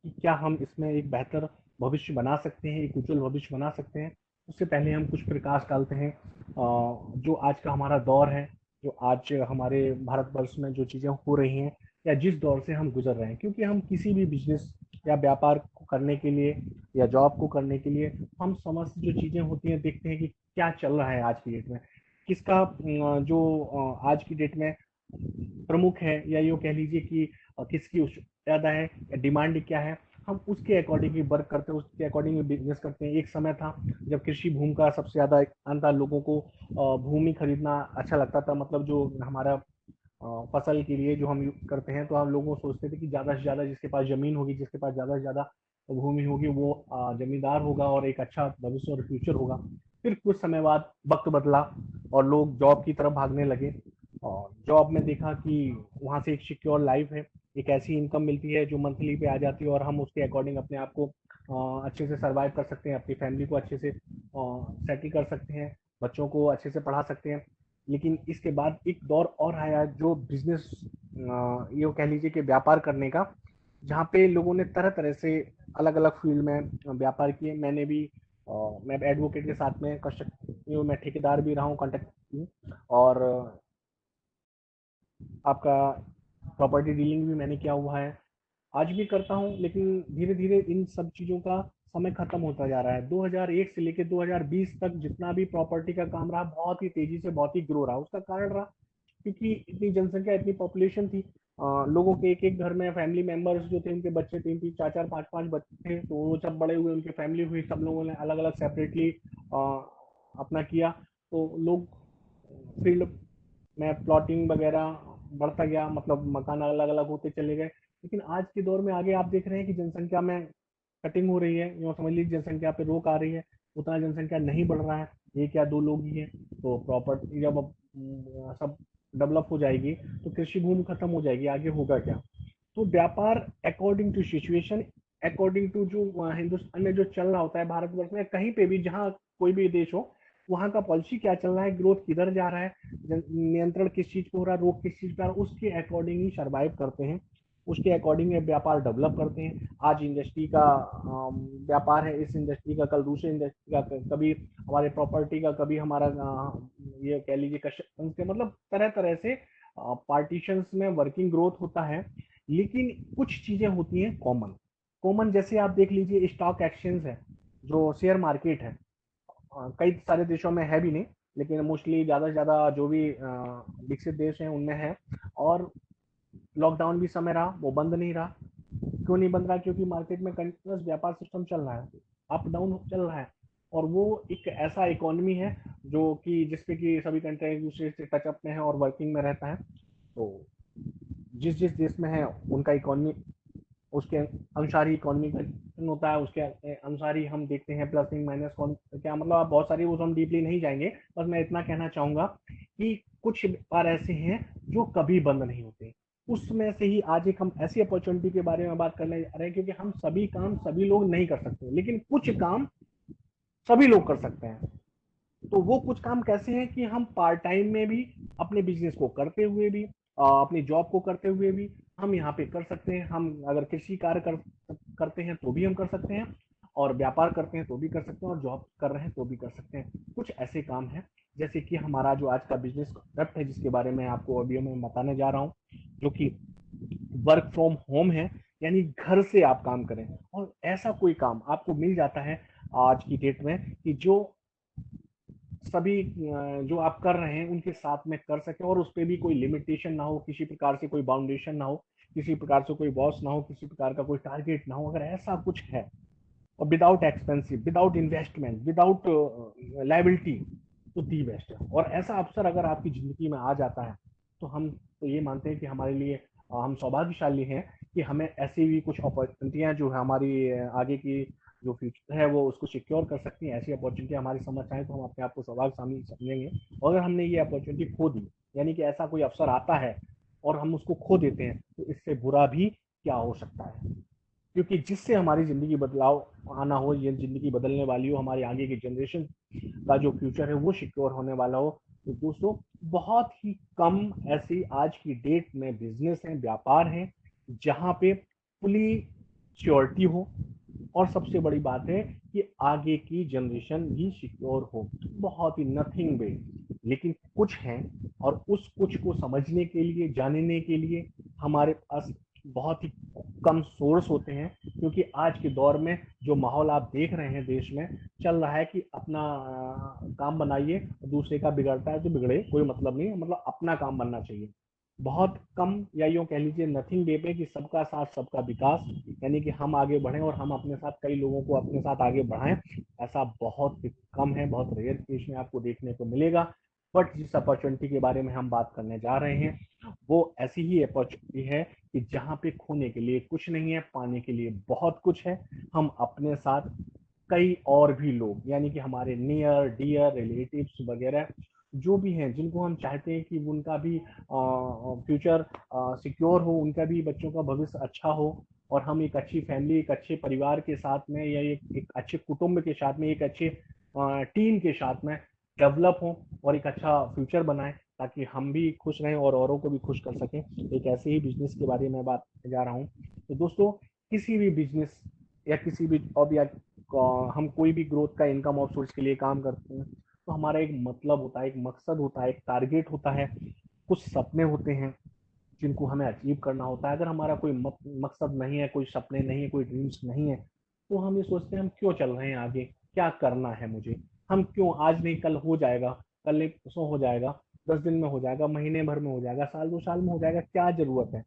कि क्या हम इसमें एक बेहतर भविष्य बना सकते हैं, एक उज्जवल भविष्य बना सकते हैं। उससे पहले हम कुछ प्रकाश डालते हैं जो आज का हमारा दौर है, जो आज हमारे भारतवर्ष में जो चीज़ें हो रही हैं या जिस दौर से हम गुजर रहे हैं। क्योंकि हम किसी भी बिजनेस या व्यापार को करने के लिए या जॉब को करने के लिए हम समस्त जो चीज़ें होती हैं देखते हैं कि क्या चल रहा है आज की डेट में, किसका जो आज की डेट में प्रमुख है, या यूँ कह लीजिए कि किसकी ज़्यादा है, डिमांड क्या है, हम उसके अकॉर्डिंग ही वर्क करते हैं, उसके अकॉर्डिंग ही बिजनेस करते हैं। एक समय था जब कृषि भूमि का सबसे ज़्यादा था, लोगों को भूमि खरीदना अच्छा लगता था, मतलब जो हमारा फसल के लिए जो हम करते हैं, तो हम लोगों को सोचते थे कि ज़्यादा से ज़्यादा जिसके पास ज़मीन होगी, जिसके पास ज़्यादा से ज़्यादा भूमि होगी, वो जमींदार होगा और एक अच्छा भविष्य और फ्यूचर होगा। फिर कुछ समय बाद वक्त बदला और लोग जॉब की तरफ भागने लगे, और जॉब में देखा कि वहाँ से एक सिक्योर लाइफ है, एक ऐसी इनकम मिलती है जो मंथली पे आ जाती है, और हम उसके अकॉर्डिंग अपने आप को अच्छे से सर्वाइव कर सकते हैं, अपनी फैमिली को अच्छे से सेटल कर सकते हैं, बच्चों को अच्छे से पढ़ा सकते हैं। लेकिन इसके बाद एक दौर और आया जो बिजनेस, ये कह लीजिए कि व्यापार करने का, जहाँ पे लोगों ने तरह तरह से अलग अलग फील्ड में व्यापार किए। मैंने भी मैं एडवोकेट के साथ में कर सकती हूँ, मैं ठेकेदार भी रहा हूँ, कॉन्ट्रैक्ट हूँ, और आपका प्रॉपर्टी डीलिंग भी मैंने किया हुआ है, आज भी करता हूँ। लेकिन धीरे धीरे इन सब चीज़ों का समय खत्म होता जा रहा है। 2001 से लेकर 2020 तक जितना भी प्रॉपर्टी का काम रहा, बहुत ही तेजी से बहुत ही ग्रो रहा। उसका कारण रहा क्योंकि इतनी जनसंख्या, इतनी पॉपुलेशन थी, लोगों के एक एक घर में फैमिली मेंबर्स जो थे, उनके बच्चे तीन तीन चार चार पाँच पाँच बच्चे थे, तो वो जब बड़े हुए, उनकी फैमिली हुई, सब लोगों ने अलग अलग सेपरेटली अपना किया, तो लोग फील्ड में प्लॉटिंग वगैरह बढ़ता गया, मतलब मकान अलग अलग होते चले गए। लेकिन आज के दौर में आगे आप देख रहे हैं कि जनसंख्या में कटिंग हो रही है, यूँ समझ लीजिए जनसंख्या पे रोक आ रही है, उतना जनसंख्या नहीं बढ़ रहा है, एक या दो लोग ही हैं। तो प्रॉपर्टी जब सब डेवलप हो जाएगी तो कृषि भूमि खत्म हो जाएगी, आगे होगा क्या? तो व्यापार according to situation, according to जो हिंदुस्तान में जो चल रहा होता है, भारतवर्ष में कहीं पे भी जहाँ कोई भी देश हो, वहाँ का पॉलिसी क्या चल रहा है, ग्रोथ किधर जा रहा है, नियंत्रण किस चीज को हो रहा है, रोक किस चीज पे आ रहा है, उसके अकॉर्डिंग ही सर्वाइव करते हैं, उसके अकॉर्डिंग व्यापार डेवलप करते हैं। आज इंडस्ट्री का व्यापार है, इस इंडस्ट्री का कल दूसरे इंडस्ट्री का, कभी हमारे प्रॉपर्टी का, कभी हमारा ये कह लीजिए कंस्ट्रक्शन के, मतलब तरह तरह से पार्टीशंस में वर्किंग ग्रोथ होता है। लेकिन कुछ चीजें होती हैं कॉमन, कॉमन जैसे आप देख लीजिए स्टॉक एक्सचेंज है, जो शेयर मार्केट है, कई सारे देशों में है भी नहीं, लेकिन मोस्टली ज़्यादा से ज़्यादा जो भी विकसित देश हैं उनमें है। और लॉकडाउन भी समय रहा, वो बंद नहीं रहा। क्यों नहीं बंद रहा? क्योंकि मार्केट में कंटिन्यूस व्यापार सिस्टम चल रहा है, अप डाउन चल रहा है, और वो एक ऐसा इकोनॉमी है जो कि जिसपे कि सभी कंट्री एक दूसरे से टचअप में है और वर्किंग में रहता है। तो जिस जिस देश में है उनका इकोनॉमी, उसके अनुसार ही इकोनॉमी का होता है, उसके अनुसार ही हम देखते हैं प्लस माइनस कौन क्या, मतलब आप बहुत सारी वो हम डीपली नहीं जाएंगे। बस मैं इतना कहना चाहूंगा कि कुछ बार ऐसे हैं जो कभी बंद नहीं होते। उसमें से ही आज एक हम ऐसी अपॉर्चुनिटी के बारे में बात करने जा रहे हैं, क्योंकि हम सभी काम सभी लोग नहीं कर सकते, लेकिन कुछ काम सभी लोग कर सकते हैं। तो वो कुछ काम कैसे हैं कि हम पार्ट टाइम में भी अपने बिजनेस को करते हुए भी, अपनी जॉब को करते हुए भी हम यहाँ पे कर सकते हैं। हम अगर कृषि कार्य करते हैं तो भी हम कर सकते हैं, और व्यापार करते हैं तो भी कर सकते हैं, और जॉब कर रहे हैं तो भी कर सकते हैं। कुछ ऐसे काम हैं जैसे कि हमारा जो आज का बिजनेस कॉन्सेप्ट है, जिसके बारे में आपको अभी मैं बताने जा रहा हूँ, जो कि वर्क फ्रॉम होम है, यानी घर से आप काम करें। और ऐसा कोई काम आपको मिल जाता है आज की डेट में कि जो सभी जो आप कर रहे हैं उनके साथ में कर सकें, और उस पर भी कोई लिमिटेशन ना हो, किसी प्रकार से कोई बाउंडेशन ना हो, किसी प्रकार से कोई बॉस ना हो, किसी प्रकार का कोई टारगेट ना हो। अगर ऐसा कुछ है, और without expensive, without investment, without liability, तो दी बेस्ट है। और ऐसा अवसर अगर आपकी जिंदगी में आ जाता है, तो हम तो ये मानते हैं कि हमारे लिए हम सौभाग्यशाली हैं कि हमें ऐसी भी कुछ अपॉर्चुनिटियां जो है हमारी आगे की जो फ्यूचर है वो उसको सिक्योर कर सकती हैं। ऐसी अपॉर्चुनिटी हमारी समझ आए तो हम अपने आप को सौभाग्यशाली समझेंगे। और अगर हमने ये अपॉर्चुनिटी खो दी, यानी कि ऐसा कोई अवसर आता है और हम उसको खो देते हैं, तो इससे बुरा भी क्या हो सकता है? क्योंकि जिससे हमारी ज़िंदगी बदलाव आना हो, ये ज़िंदगी बदलने वाली हो, हमारे आगे की जनरेशन का जो फ्यूचर है वो सिक्योर होने वाला हो, तो दोस्तों बहुत ही कम ऐसी आज की डेट में बिजनेस हैं, व्यापार हैं, जहाँ पे फुली श्योरिटी हो, और सबसे बड़ी बात है कि आगे की जनरेशन भी सिक्योर हो। बहुत ही नथिंग बे, लेकिन कुछ है, और उस कुछ को समझने के लिए, जानने के लिए हमारे पास बहुत ही कम सोर्स होते हैं। क्योंकि आज के दौर में जो माहौल आप देख रहे हैं देश में चल रहा है कि अपना काम बनाइए, दूसरे का बिगड़ता है तो बिगड़े, कोई मतलब नहीं है, मतलब अपना काम बनना चाहिए। बहुत कम, या यूँ कह लीजिए नथिंग डे पे कि सबका साथ सबका विकास, यानी कि हम आगे बढ़ें और हम अपने साथ कई लोगों को अपने साथ आगे बढ़ाएं, ऐसा बहुत कम है, बहुत रेयर केस में आपको देखने को मिलेगा। बट जिस अपॉर्चुनिटी के बारे में हम बात करने जा रहे हैं वो ऐसी ही अपॉर्चुनिटी है कि जहाँ पे खोने के लिए कुछ नहीं है, पाने के लिए बहुत कुछ है। हम अपने साथ कई और भी लोग, यानी कि हमारे नियर डियर रिलेटिव्स वगैरह जो भी हैं, जिनको हम चाहते हैं कि उनका भी फ्यूचर सिक्योर हो, उनका भी बच्चों का भविष्य अच्छा हो, और हम एक अच्छी फैमिली, एक अच्छे परिवार के साथ में, या एक अच्छे कुटुंब के साथ में, एक अच्छे टीम के साथ में डेवलप हों और एक अच्छा फ्यूचर बनाएं, ताकि हम भी खुश रहें और औरों को भी खुश कर सकें। एक ऐसे ही बिजनेस के बारे में बात करने जा रहा हूँ। तो दोस्तों, किसी भी बिजनेस या किसी भी जॉब, या हम कोई भी ग्रोथ का इनकम ऑफ सोर्स के लिए काम करते हैं, तो हमारा एक मतलब होता है, एक मकसद होता है, एक टारगेट होता है, कुछ सपने होते हैं जिनको हमें अचीव करना होता है। अगर हमारा कोई मकसद नहीं है, कोई सपने नहीं है, कोई ड्रीम्स नहीं है, तो हम ये सोचते हैं हम क्यों चल रहे हैं आगे, क्या करना है मुझे, हम क्यों, आज नहीं कल हो जाएगा, कल नहीं परसों हो जाएगा, 10 दिन में हो जाएगा, महीने भर में हो जाएगा, साल 2 साल में हो जाएगा, क्या जरूरत है।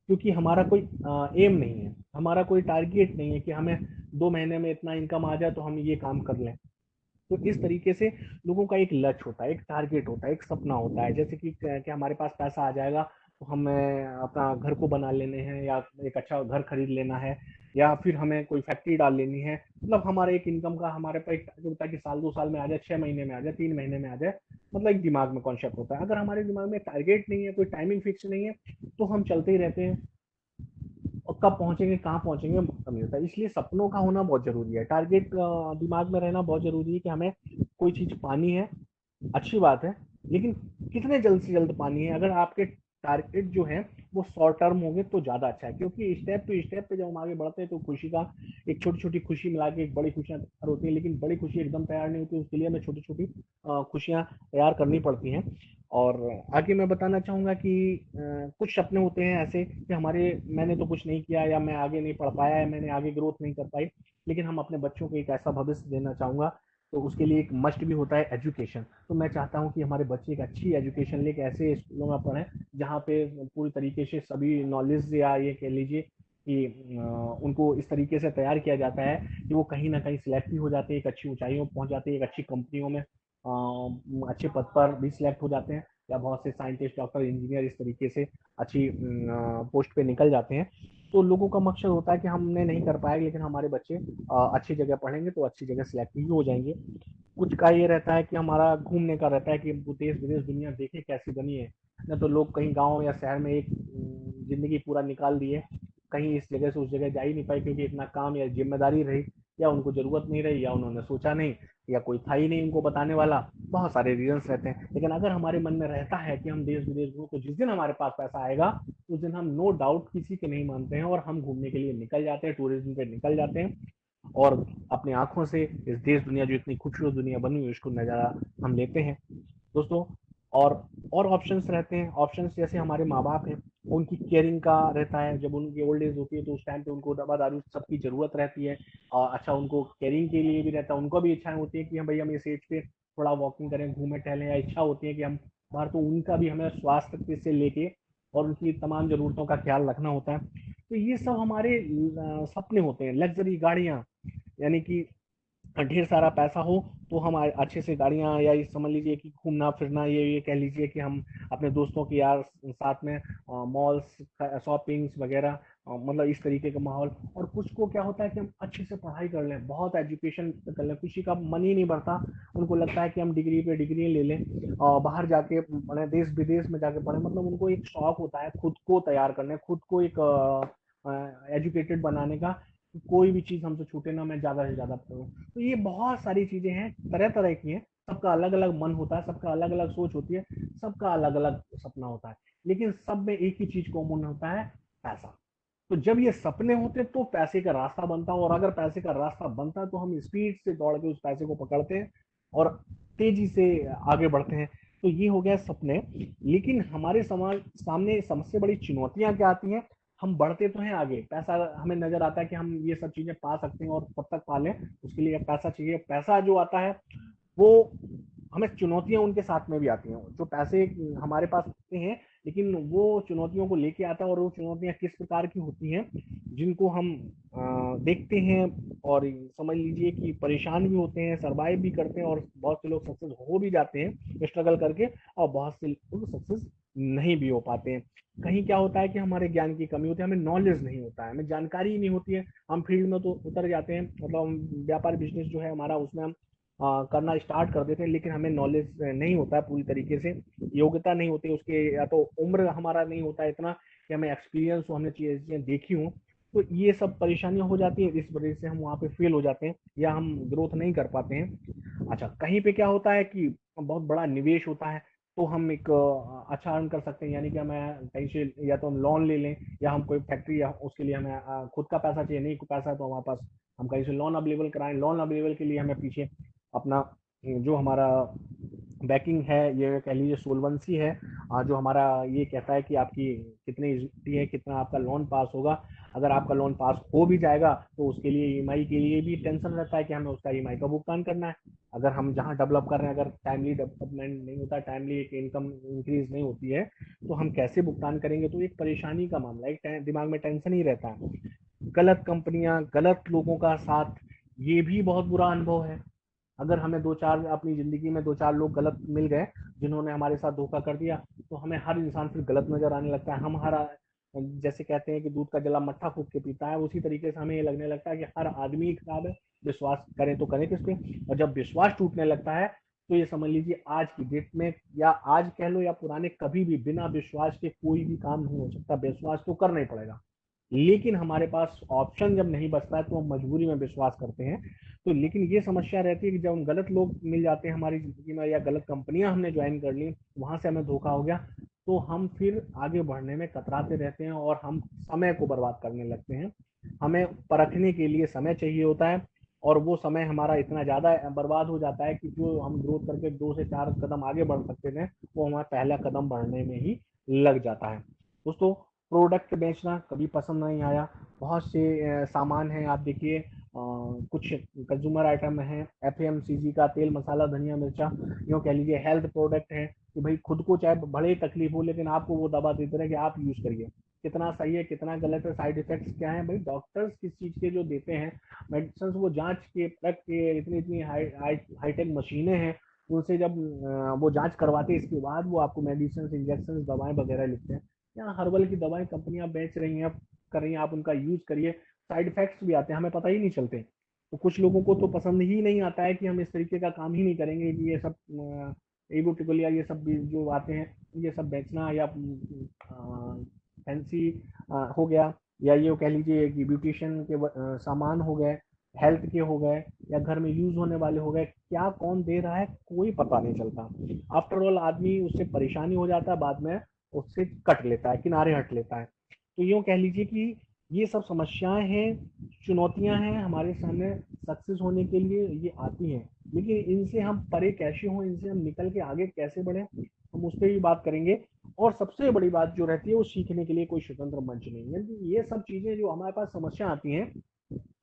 क्योंकि हमारा कोई एम नहीं है, हमारा कोई टारगेट नहीं है कि हमें 2 महीने में इतना इनकम आ जाए तो हम ये काम कर लें। तो इस तरीके से लोगों का एक लक्ष्य होता है, एक टारगेट होता है, एक सपना होता है, जैसे कि हमारे पास पैसा आ जाएगा तो हमें अपना घर को बना लेने हैं, या एक अच्छा घर खरीद लेना है, या फिर हमें कोई फैक्ट्री डाल लेनी है। मतलब हमारे एक इनकम का हमारे पास एक टारगेट होता है कि साल 2 साल में आ जाए, 6 महीने में आ जाए, 3 महीने में आ जाए। मतलब एक दिमाग में कॉन्सेप्ट होता है। अगर हमारे दिमाग में टारगेट नहीं है, कोई टाइमिंग फिक्स नहीं है, तो हम चलते ही रहते हैं, और कब पहुंचेंगे, कहाँ पहुंचेंगे, मतलब नहीं होता। इसलिए सपनों का होना बहुत जरूरी है, टारगेट दिमाग में रहना बहुत जरूरी है कि हमें कोई चीज पानी है, अच्छी बात है, लेकिन कितने जल्द से जल्द पानी है। अगर आपके टारगेट जो है वो शॉर्ट टर्म होंगे तो ज्यादा अच्छा है, क्योंकि स्टेप टू स्टेप पे जब हम आगे बढ़ते हैं तो खुशी का, एक छोटी छोटी खुशी मिला के एक बड़ी खुशियां तैयार होती है। लेकिन बड़ी खुशी एकदम तैयार नहीं होती, उसके लिए हमें छोटी छोटी खुशियां तैयार करनी पड़ती हैं। और आगे मैं बताना चाहूंगा कि कुछ सपने होते हैं ऐसे कि हमारे, मैंने तो कुछ नहीं किया, या मैं आगे नहीं पढ़ पाया, या मैंने आगे ग्रोथ नहीं कर पाई, लेकिन हम अपने बच्चों को एक ऐसा भविष्य देना चाहूंगा। तो उसके लिए एक मस्ट भी होता है एजुकेशन। तो मैं चाहता हूँ कि हमारे बच्चे एक अच्छी एजुकेशन लेके ऐसे स्कूलों में पढ़ें जहाँ पे पूरी तरीके से सभी नॉलेज, या ये कह लीजिए कि उनको इस तरीके से तैयार किया जाता है कि वो कहीं ना कहीं सिलेक्ट भी हो जाते हैं, एक अच्छी ऊंचाइयों पर पहुंच जाते हैं, एक अच्छी कंपनियों में अच्छे पद पर भी सिलेक्ट हो जाते हैं, या बहुत से साइंटिस्ट, डॉक्टर, इंजीनियर इस तरीके से अच्छी पोस्ट पे निकल जाते हैं। तो लोगों का मकसद होता है कि हमने नहीं कर पाया, लेकिन हमारे बच्चे अच्छी जगह पढ़ेंगे तो अच्छी जगह सिलेक्ट भी हो जाएंगे। कुछ का ये रहता है कि हमारा घूमने का रहता है कि हमको देश विदेश दुनिया देखे कैसी बनी है। न तो लोग कहीं गांव या शहर में एक जिंदगी पूरा निकाल दिए, कहीं इस जगह से उस जगह जा ही नहीं पाए, क्योंकि इतना काम या जिम्मेदारी रही, या उनको जरूरत नहीं रही, या उन्होंने सोचा नहीं, या कोई था ही नहीं उनको बताने वाला। बहुत सारे रीजंस रहते हैं। लेकिन अगर हमारे मन में रहता है कि हम देश विदेश घूमें, तो जिस दिन हमारे पास पैसा आएगा उस दिन हम नो डाउट किसी के नहीं मानते हैं, और हम घूमने के लिए निकल जाते हैं, टूरिज्म पे निकल जाते हैं, और अपनी आंखों से इस देश दुनिया, जो इतनी खूबसूरत दुनिया बनी हुई है, उसको नज़ारा हम लेते हैं दोस्तों। और और ऑप्शंस रहते हैं, ऑप्शंस जैसे हमारे माँ बाप हैं, उनकी केयरिंग का रहता है। जब उनकी ओल्ड एज होती है तो उस टाइम पे उनको दवा दारू सबकी ज़रूरत रहती है, और अच्छा उनको केयरिंग के लिए भी रहता है। उनको भी इच्छाएं होती है कि हम भाई हम इस एज पे थोड़ा वॉकिंग करें, घूमें टहलें, या इच्छा होती है कि हम बाहर, तो उनका भी हमें स्वास्थ्य से लेके और उनकी तमाम ज़रूरतों का ख्याल रखना होता है। तो ये सब हमारे सपने होते हैं। लग्जरी गाड़ियाँ, यानी कि ढेर सारा पैसा हो तो हम अच्छे से गाड़ियाँ, या ये समझ लीजिए कि घूमना फिरना, ये कह लीजिए कि हम अपने दोस्तों के यार साथ में मॉल्स, शॉपिंग्स वगैरह, मतलब इस तरीके का माहौल। और कुछ को क्या होता है कि हम अच्छे से पढ़ाई कर लें, बहुत एजुकेशन कर लें, किसी का मन ही नहीं बढ़ता, उनको लगता है कि हम डिग्री पे डिग्री ले लें और बाहर जाके पढ़ें, देश विदेश में जाके पढ़ें। मतलब उनको एक शौक होता है खुद को तैयार करने, खुद को एक एजुकेटेड बनाने का, कोई भी चीज़ हमसे छूटे ना, मैं ज़्यादा से ज़्यादा पढूँ। तो ये बहुत सारी चीज़ें हैं, तरह-तरह की हैं, सबका अलग-अलग मन होता है, सबका अलग-अलग सोच होती है, सबका अलग-अलग सपना होता है। लेकिन सब में एक ही चीज़ कॉमन होता है, पैसा। तो जब ये सपने होते हैं तो पैसे का रास्ता बनता है, और अगर पैसे का रास्ता बनता है तो हम स्पीड से दौड़ के उस पैसे को पकड़ते हैं और तेजी से आगे बढ़ते हैं। तो ये हो गया सपने। लेकिन हमारे समाज सामने सबसे बड़ी चुनौतियां क्या आती हैं? हम बढ़ते तो हैं आगे, पैसा हमें नजर आता है कि हम ये सब चीजें पा सकते हैं और कब तक पा लें, उसके लिए पैसा चाहिए। पैसा जो आता है वो, हमें चुनौतियां उनके साथ में भी आती हैं। जो पैसे हमारे पास आते हैं, लेकिन वो चुनौतियों को लेके आता है, और वो चुनौतियां किस प्रकार की होती हैं जिनको हम देखते हैं और समझ लीजिए कि परेशान भी होते हैं, सरवाइव भी करते हैं, और बहुत से लोग सक्सेस हो भी जाते हैं स्ट्रगल करके, और बहुत से लोग सक्सेस नहीं भी हो पाते हैं। कहीं क्या होता है कि हमारे ज्ञान की कमी होती है, हमें नॉलेज नहीं होता है, हमें जानकारी ही नहीं होती है। हम फील्ड में तो उतर जाते हैं, मतलब व्यापार बिजनेस जो है हमारा, उसमें हम करना स्टार्ट कर देते हैं, लेकिन हमें नॉलेज नहीं होता है पूरी तरीके से, योग्यता नहीं होती उसके, या तो उम्र हमारा नहीं होता है इतना कि हमें एक्सपीरियंस हो, हमने चीजें देखी हो। तो ये सब परेशानियां हो जाती हैं, इस वजह से हम वहाँ पे फेल हो जाते हैं या हम ग्रोथ नहीं कर पाते हैं। अच्छा, कहीं पे क्या होता है कि बहुत बड़ा निवेश होता है, तो हम एक अच्छा अर्न कर सकते हैं, यानी कि हमें कहीं से या तो हम लोन ले लें, या हम कोई फैक्ट्री, या उसके लिए हमें खुद का पैसा चाहिए, नहीं कोई पैसा है तो हमारे पास, हम कहीं से लोन अवेलेबल कराएं। लोन अवेलेबल के लिए हमें पीछे अपना जो हमारा बैकिंग है, ये कह लीजिए सोलवेंसी है, जो हमारा ये कहता है कि आपकी कितनी इक्विटी है, कितना आपका लोन पास होगा। अगर आपका लोन पास हो भी जाएगा तो उसके लिए ईएमआई के लिए भी टेंशन रहता है कि हमें उसका ईएमआई का भुगतान करना है। अगर हम जहाँ डेवलप कर रहे हैं, अगर टाइमली डेवलपमेंट नहीं होता, टाइमली एक इनकम इंक्रीज नहीं होती है, तो हम कैसे भुगतान करेंगे? तो एक परेशानी का मामला, एक दिमाग में टेंशन ही रहता है। गलत कंपनियां, गलत लोगों का साथ, ये भी बहुत बुरा अनुभव है। अगर हमें दो चार अपनी जिंदगी में दो चार लोग गलत मिल गए जिन्होंने हमारे साथ धोखा कर दिया, तो हमें हर इंसान फिर गलत नजर आने लगता है। हम हर, जैसे कहते हैं कि दूध का जला मट्ठा फूक के पीता है, उसी तरीके से हमें ये लगने लगता है कि हर आदमी खराब है। विश्वास करें तो करें किस पे? और जब विश्वास टूटने लगता है, तो ये समझ लीजिए आज की डेट में, या आज कह लो या पुराने, कभी भी बिना विश्वास के कोई भी काम नहीं हो सकता। विश्वास तो करना ही पड़ेगा, लेकिन हमारे पास ऑप्शन जब नहीं बचता है तो हम मजबूरी में विश्वास करते हैं। तो लेकिन ये समस्या रहती है कि जब हम गलत लोग मिल जाते हैं हमारी जिंदगी में, या गलत कंपनियां हमने ज्वाइन कर ली, वहां से हमें धोखा हो गया, तो हम फिर आगे बढ़ने में कतराते रहते हैं और हम समय को बर्बाद करने लगते हैं। हमें परखने के लिए समय चाहिए होता है, और वो समय हमारा इतना ज्यादा बर्बाद हो जाता है कि जो हम ग्रोथ करके 2 से 4 कदम आगे बढ़ सकते थे, वो हमारा पहला कदम बढ़ने में ही लग जाता है। दोस्तों, प्रोडक्ट बेचना कभी पसंद नहीं आया। बहुत से सामान हैं, आप देखिए, कुछ कंज्यूमर आइटम है, एफएमसीजी का तेल मसाला धनिया मिर्चा, यूँ कह लीजिए हेल्थ प्रोडक्ट है, कि भाई खुद को चाहे बड़े तकलीफ हो, लेकिन आपको वो दवा देते रहे कि आप यूज करिए। कितना सही है, कितना गलत है, साइड इफेक्ट्स क्या है? भाई डॉक्टर्स किस चीज के जो देते हैं मेडिसिन, वो जांच के रख के, इतनी इतनी हाईटेक मशीनें हैं, उनसे जब वो जांच करवाते हैं, इसके बाद वो आपको मेडिसिन, इंजेक्शन, दवाएं वगैरह लिखते हैं। यहाँ हर्बल की दवाएं कंपनियां बेच रही हैं, कर रही हैं, आप उनका यूज करिए। साइड इफेक्ट्स भी आते हैं, हमें पता ही नहीं चलते। तो कुछ लोगों को तो पसंद ही नहीं आता है कि हम इस तरीके का काम ही नहीं करेंगे, कि ये सब एगोटिकल या ये सब भी जो आते हैं, ये सब बेचना, या फैंसी हो गया, या ये कह लीजिए कि ब्यूटिशियन के सामान हो गए, हेल्थ के हो गए, या घर में यूज होने वाले हो गए, क्या कौन दे रहा है कोई पता नहीं चलता। आफ्टर ऑल आदमी उससे परेशानी हो जाता है, बाद में उससे कट लेता है, किनारे हट लेता है। तो यूँ कह लीजिए कि ये सब समस्याएं हैं, चुनौतियां हैं हमारे सामने, सक्सेस होने के लिए ये आती हैं। लेकिन इनसे हम परे कैसे हों, इनसे हम निकल के आगे कैसे बढ़ें, हम उस पर भी बात करेंगे। और सबसे बड़ी बात जो रहती है, वो सीखने के लिए कोई स्वतंत्र मंच नहीं है। ये सब चीजें जो हमारे पास समस्या आती हैं,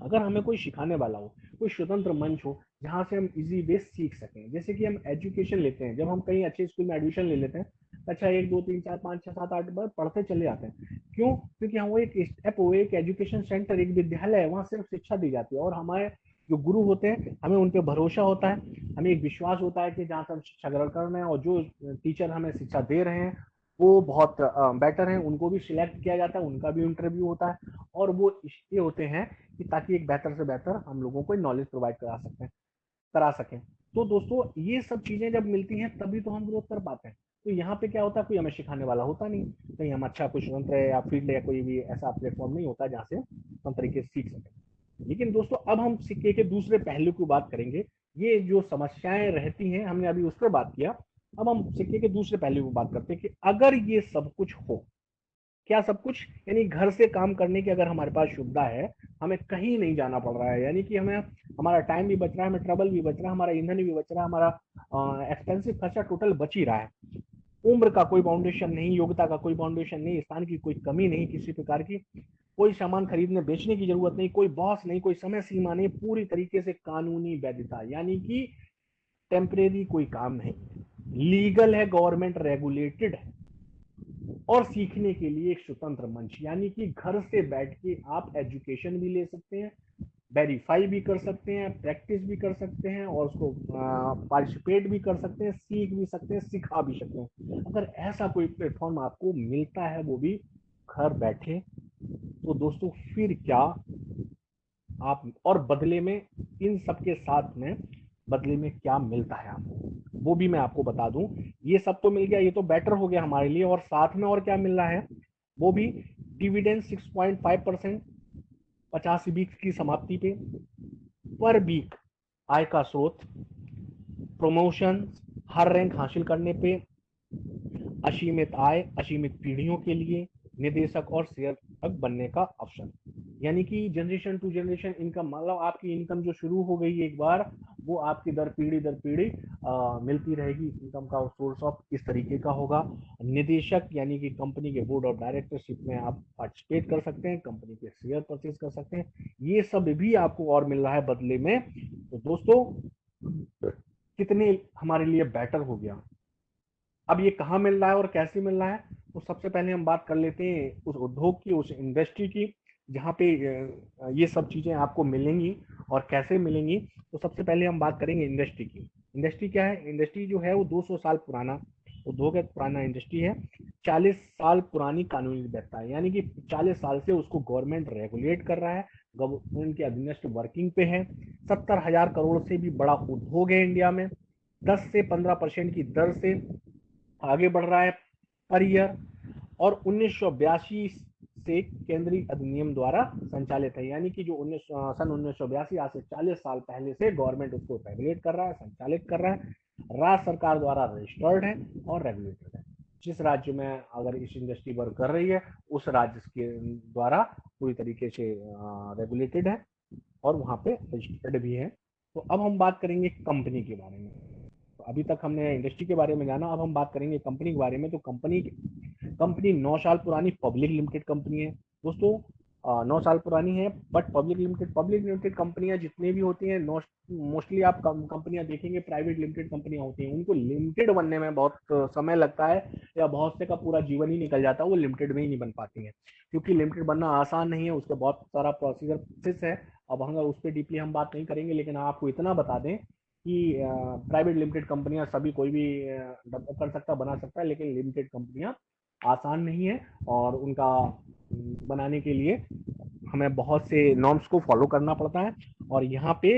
अगर हमें कोई सिखाने वाला हो, कोई स्वतंत्र मंच हो जहाँ से हम इजी वे सीख सकें। जैसे कि हम एजुकेशन लेते हैं, जब हम कहीं अच्छे स्कूल में एडमिशन ले लेते हैं, अच्छा 1 2 3 4 5 6 7 8 बार पढ़ते चले जाते हैं। क्यों? क्योंकि हम वो एक स्टेप, वो एक एजुकेशन सेंटर, एक विद्यालय है, वहाँ सिर्फ शिक्षा दी जाती है, और हमारे जो गुरु होते हैं हमें उन पर भरोसा होता है, हमें एक विश्वास होता है कि जहाँ से हम शिक्षा ग्रहण कर रहे हैं, और जो टीचर हमें शिक्षा दे रहे हैं वो बहुत बेटर हैं, उनको भी सिलेक्ट किया जाता है, उनका भी इंटरव्यू होता है, और वो इसलिए होते हैं कि ताकि एक बेहतर से बेहतर हम लोगों को नॉलेज प्रोवाइड करा सकें। तो दोस्तों, ये सब चीजें जब मिलती हैं तभी तो हम ग्रोथ कर पाते हैं। तो यहाँ पे क्या होता है, कोई हमें सिखाने वाला होता नहीं, कहीं हम अच्छा कुछ यंत्र है या फील्ड या कोई भी ऐसा प्लेटफॉर्म नहीं होता जहाँ से हम तरीके से सीख सकें। लेकिन दोस्तों, अब हम सिक्के के दूसरे पहलू की बात करेंगे। ये जो समस्याएं रहती हैं, हमने अभी उस पर बात किया, अब हम सिक्के के दूसरे पहलू की बात करते हैं कि अगर ये सब कुछ हो क्या सब कुछ, यानी घर से काम करने की अगर हमारे पास सुविधा है, हमें कहीं नहीं जाना पड़ रहा है, यानी कि हमें हमारा टाइम भी बच रहा है, हमें ट्रैवल भी बच रहा है, हमारा ईंधन भी बच रहा है, हमारा एक्सपेंसिव खर्चा टोटल बच ही रहा है। उम्र का कोई बाउंडेशन नहीं, योग्यता का कोई बाउंडेशन नहीं, स्थान की कोई कमी नहीं किसी प्रकार की, कोई सामान खरीदने बेचने की जरूरत नहीं, कोई बॉस नहीं, कोई समय सीमा नहीं, पूरी तरीके से कानूनी वैधता, यानी कि टेम्परेरी कोई काम नहीं, लीगल है, गवर्नमेंट रेगुलेटेड है, और सीखने के लिए एक स्वतंत्र मंच, यानी कि घर से बैठ के आप एजुकेशन भी ले सकते हैं, वेरीफाई भी कर सकते हैं, प्रैक्टिस भी कर सकते हैं, और उसको पार्टिसिपेट भी कर सकते हैं, सीख भी सकते हैं, सिखा भी सकते हैं। अगर ऐसा कोई प्लेटफॉर्म आपको मिलता है, वो भी घर बैठे, तो दोस्तों फिर क्या आप, और बदले में इन सबके साथ में बदले में क्या मिलता है आपको, वो भी मैं आपको बता दूं। ये सब तो मिल गया, ये तो बेटर हो गया हमारे लिए, और साथ में और क्या मिल रहा है, वो भी डिविडेंड 6.5%, 50 वीक की समाप्ति पे, पर वीक आय का स्रोत, प्रमोशन, हर रैंक हासिल करने पे, असीमित आय, असीमित पीढ़ियों के लिए, निदेशक और शेयर बनने का अवसर, यानी कि जनरेशन टू जनरेशन इनकम, मतलब आपकी इनकम जो शुरू हो गई एक बार, वो आपकी दर पीढ़ी मिलती रहेगी। इनकम का सोर्स ऑफ इस तरीके का होगा। निदेशक यानी कि कंपनी के बोर्ड ऑफ डायरेक्टरशिप में आप पार्टिसिपेट कर सकते हैं, कंपनी के शेयर परचेज कर सकते हैं, ये सब भी आपको और मिल रहा है बदले में। तो दोस्तों कितने हमारे लिए बेटर हो गया। अब ये कहाँ मिल रहा है और कैसे मिल रहा है, तो सबसे पहले हम बात कर लेते हैं उस उद्योग की, उस इंडस्ट्री की, जहाँ पे ये सब चीज़ें आपको मिलेंगी और कैसे मिलेंगी। तो सबसे पहले हम बात करेंगे इंडस्ट्री की। इंडस्ट्री क्या है, इंडस्ट्री जो है वो 200 साल पुराना उद्योग है, पुराना इंडस्ट्री है, 40 साल पुरानी कानूनी वैधता है, यानी कि 40 साल से उसको गवर्नमेंट रेगुलेट कर रहा है, गवर्नमेंट के अधीनस्थ वर्किंग पे है, 70,000 करोड़ से भी बड़ा उद्योग है इंडिया में, 10 से 15% की दर से आगे बढ़ रहा है पर ईयर, और 1982 से केंद्रीय अधिनियम द्वारा संचालित है, यानी कि जो सन 1982 आज से 40 साल पहले से गवर्नमेंट उसको रेगुलेट कर रहा है, संचालित कर रहा है, राज्य सरकार द्वारा रजिस्टर्ड है और रेगुलेटेड है। जिस राज्य में अगर इस इंडस्ट्री वर्क कर रही है, उस राज्य के द्वारा पूरी तरीके से रेगुलेटेड है और वहाँ पे रजिस्टर्ड भी है। तो अब हम बात करेंगे कंपनी के बारे में। तो अभी तक हमने इंडस्ट्री के बारे में जाना, अब हम बात करेंगे कंपनी के बारे में। तो कंपनी 9 साल पुरानी पब्लिक लिमिटेड कंपनी है दोस्तों, 9 साल पुरानी है, बट पब्लिक लिमिटेड कंपनियां जितनी भी होती हैं, मोस्टली आप कंपनियां देखेंगे प्राइवेट लिमिटेड कंपनियां होती हैं, उनको लिमिटेड बनने में बहुत समय लगता है, या बहुत से का पूरा जीवन ही निकल जाता है, वो लिमिटेड में ही नहीं बन पाती हैं, क्योंकि लिमिटेड बनना आसान नहीं है, उसका बहुत सारा प्रोसेस है। अब अगर उस पर डीपली हम बात नहीं करेंगे, लेकिन आपको इतना बता दें कि प्राइवेट लिमिटेड कंपनियां सभी कोई भी डेवलप कर सकता, बना सकता है, लेकिन लिमिटेड कंपनियां आसान नहीं है, और उनका बनाने के लिए हमें बहुत से नॉर्म्स को फॉलो करना पड़ता है। और यहाँ पे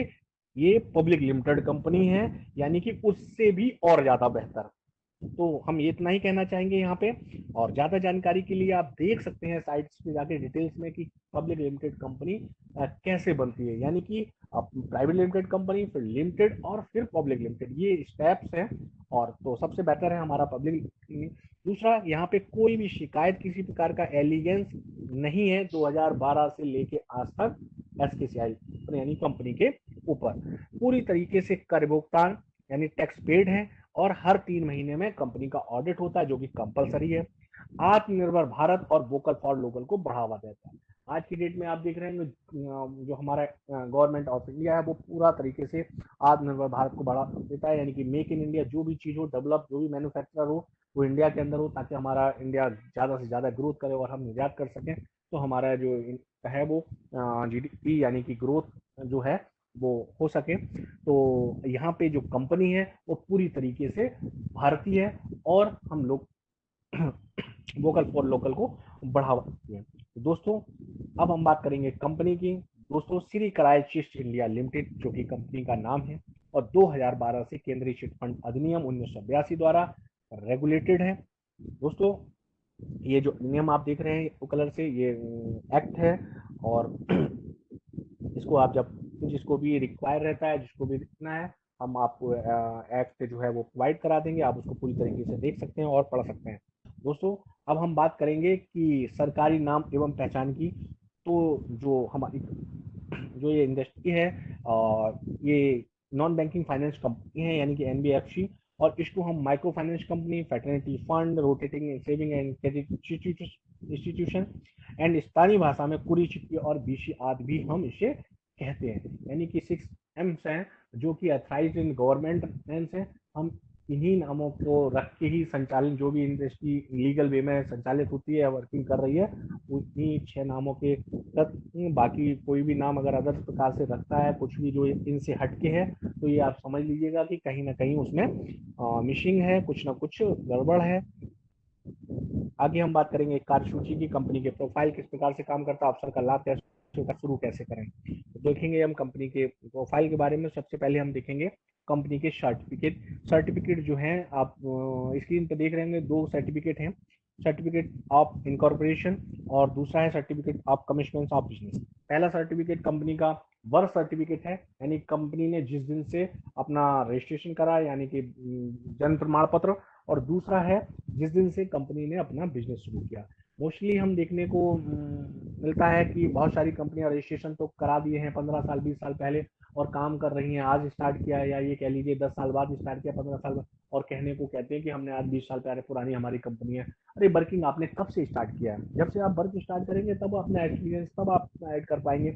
ये पब्लिक लिमिटेड कंपनी है, यानी कि उससे भी और ज्यादा बेहतर। तो हम ये इतना ही कहना चाहेंगे यहाँ पे, और ज्यादा जानकारी के लिए आप देख सकते हैं साइट्स पे जाके डिटेल्स में कि पब्लिक लिमिटेड कंपनी कैसे बनती है, यानी कि प्राइवेट लिमिटेड कंपनी, फिर लिमिटेड, और फिर पब्लिक लिमिटेड, ये स्टेप्स हैं। और तो सबसे बेहतर है हमारा पब्लिक। दूसरा, यहाँ पे कोई भी शिकायत, किसी प्रकार का एलिगेंस नहीं है 2012 से लेके आज तक एसकेसीआई यानी कंपनी के ऊपर। पूरी तरीके से कर भुगतान यानी टैक्स पेड है, और हर 3 महीने में कंपनी का ऑडिट होता है, जो कि कंपलसरी है। आत्मनिर्भर भारत और वोकल फॉर लोकल को बढ़ावा देता है। आज की डेट में आप देख रहे हैं जो हमारा गवर्नमेंट ऑफ इंडिया है, वो पूरा तरीके से आत्मनिर्भर भारत को बढ़ावा देता है, यानी कि मेक इन इंडिया, जो भी चीज हो डेवलप, जो भी मैन्युफैक्चर हो, वो इंडिया के अंदर हो, ताकि हमारा इंडिया ज्यादा से ज्यादा ग्रोथ करे और हम निर्यात कर सकें। तो हमारा जो है वो जीडीपी यानी कि ग्रोथ जो है वो हो सके। तो यहाँ पे जो कंपनी है वो पूरी तरीके से भारतीय है, और हम लोग वोकल फॉर लोकल को बढ़ावा देते हैं। तो दोस्तों अब हम बात करेंगे कंपनी की। दोस्तों श्री कराय चिट इंडिया लिमिटेड, जो कि कंपनी का नाम है, और 2012 से केंद्रीय चिट फंड अधिनियम 1982 द्वारा रेगुलेटेड है। दोस्तों ये जो नियम आप देख रहे हैं कलर से, ये एक्ट है, और इसको आप जब जिसको भी रिक्वायर रहता है, जिसको भी देखना है, हम आपको एक्ट जो है वो प्रोवाइड करा देंगे, आप उसको पूरी तरीके से देख सकते हैं और पढ़ सकते हैं। दोस्तों अब हम बात करेंगे कि सरकारी नाम एवं पहचान की। तो जो हमारी जो ये इंडस्ट्री है, और ये नॉन बैंकिंग फाइनेंस कंपनी है यानी कि एनबीएफसी, और इसको हम micro finance company, fraternity fund, rotating saving and credit institution and स्थानीय भाषा में कुरी चिट्ठी और बीसी आदि भी हम इसे कहते हैं। यानी कि 6 एम्स हैं जो कि अथराइज इन गवर्नमेंट हैं। हम इन्हीं नामों को रख के ही संचालन, जो भी इंडस्ट्री लीगल वे में संचालित होती है, वर्किंग कर रही है, उन्हीं 6 नामों के तक। बाकी कोई भी नाम अगर अदर प्रकार से रखता है, कुछ भी जो इनसे हटके है, तो ये आप समझ लीजिएगा कि कहीं ना कहीं उसमें मिशिंग है, कुछ ना कुछ गड़बड़ है। आगे हम बात करेंगे कार्यसूची की, कंपनी के प्रोफाइल किस प्रकार से काम करता है, अवसर का लाभ कैसे होगा, शुरू कैसे करें। तो देखेंगे हम कंपनी के प्रोफाइल के बारे में। सबसे पहले हम देखेंगे कंपनी के सर्टिफिकेट। सर्टिफिकेट जो है, आप स्क्रीन पर देख रहे होंगे, 2 सर्टिफिकेट हैं। सर्टिफिकेट ऑफ इनकॉर्पोरेशन और दूसरा है certificate of commencement of business. पहला सर्टिफिकेट कंपनी का वर्क सर्टिफिकेट है, यानी कंपनी ने जिस दिन से अपना रजिस्ट्रेशन करा, यानी कि जन्म प्रमाण पत्र। और दूसरा है जिस दिन से कंपनी ने अपना बिजनेस शुरू किया। मोस्टली हम देखने को मिलता है कि बहुत सारी कंपनियां रजिस्ट्रेशन तो करा दिए हैं 15 साल 20 साल पहले, और काम कर रही हैं, आज स्टार्ट किया है, या ये कह लीजिए 10 साल बाद स्टार्ट किया, 15 साल बाद, और कहने को कहते हैं कि हमने आज 20 साल पहले पुरानी हमारी कंपनी है। अरे वर्किंग आपने कब से स्टार्ट किया है? जब से आप वर्क स्टार्ट करेंगे तब अपना एक्सपीरियंस तब आप ऐड कर पाएंगे,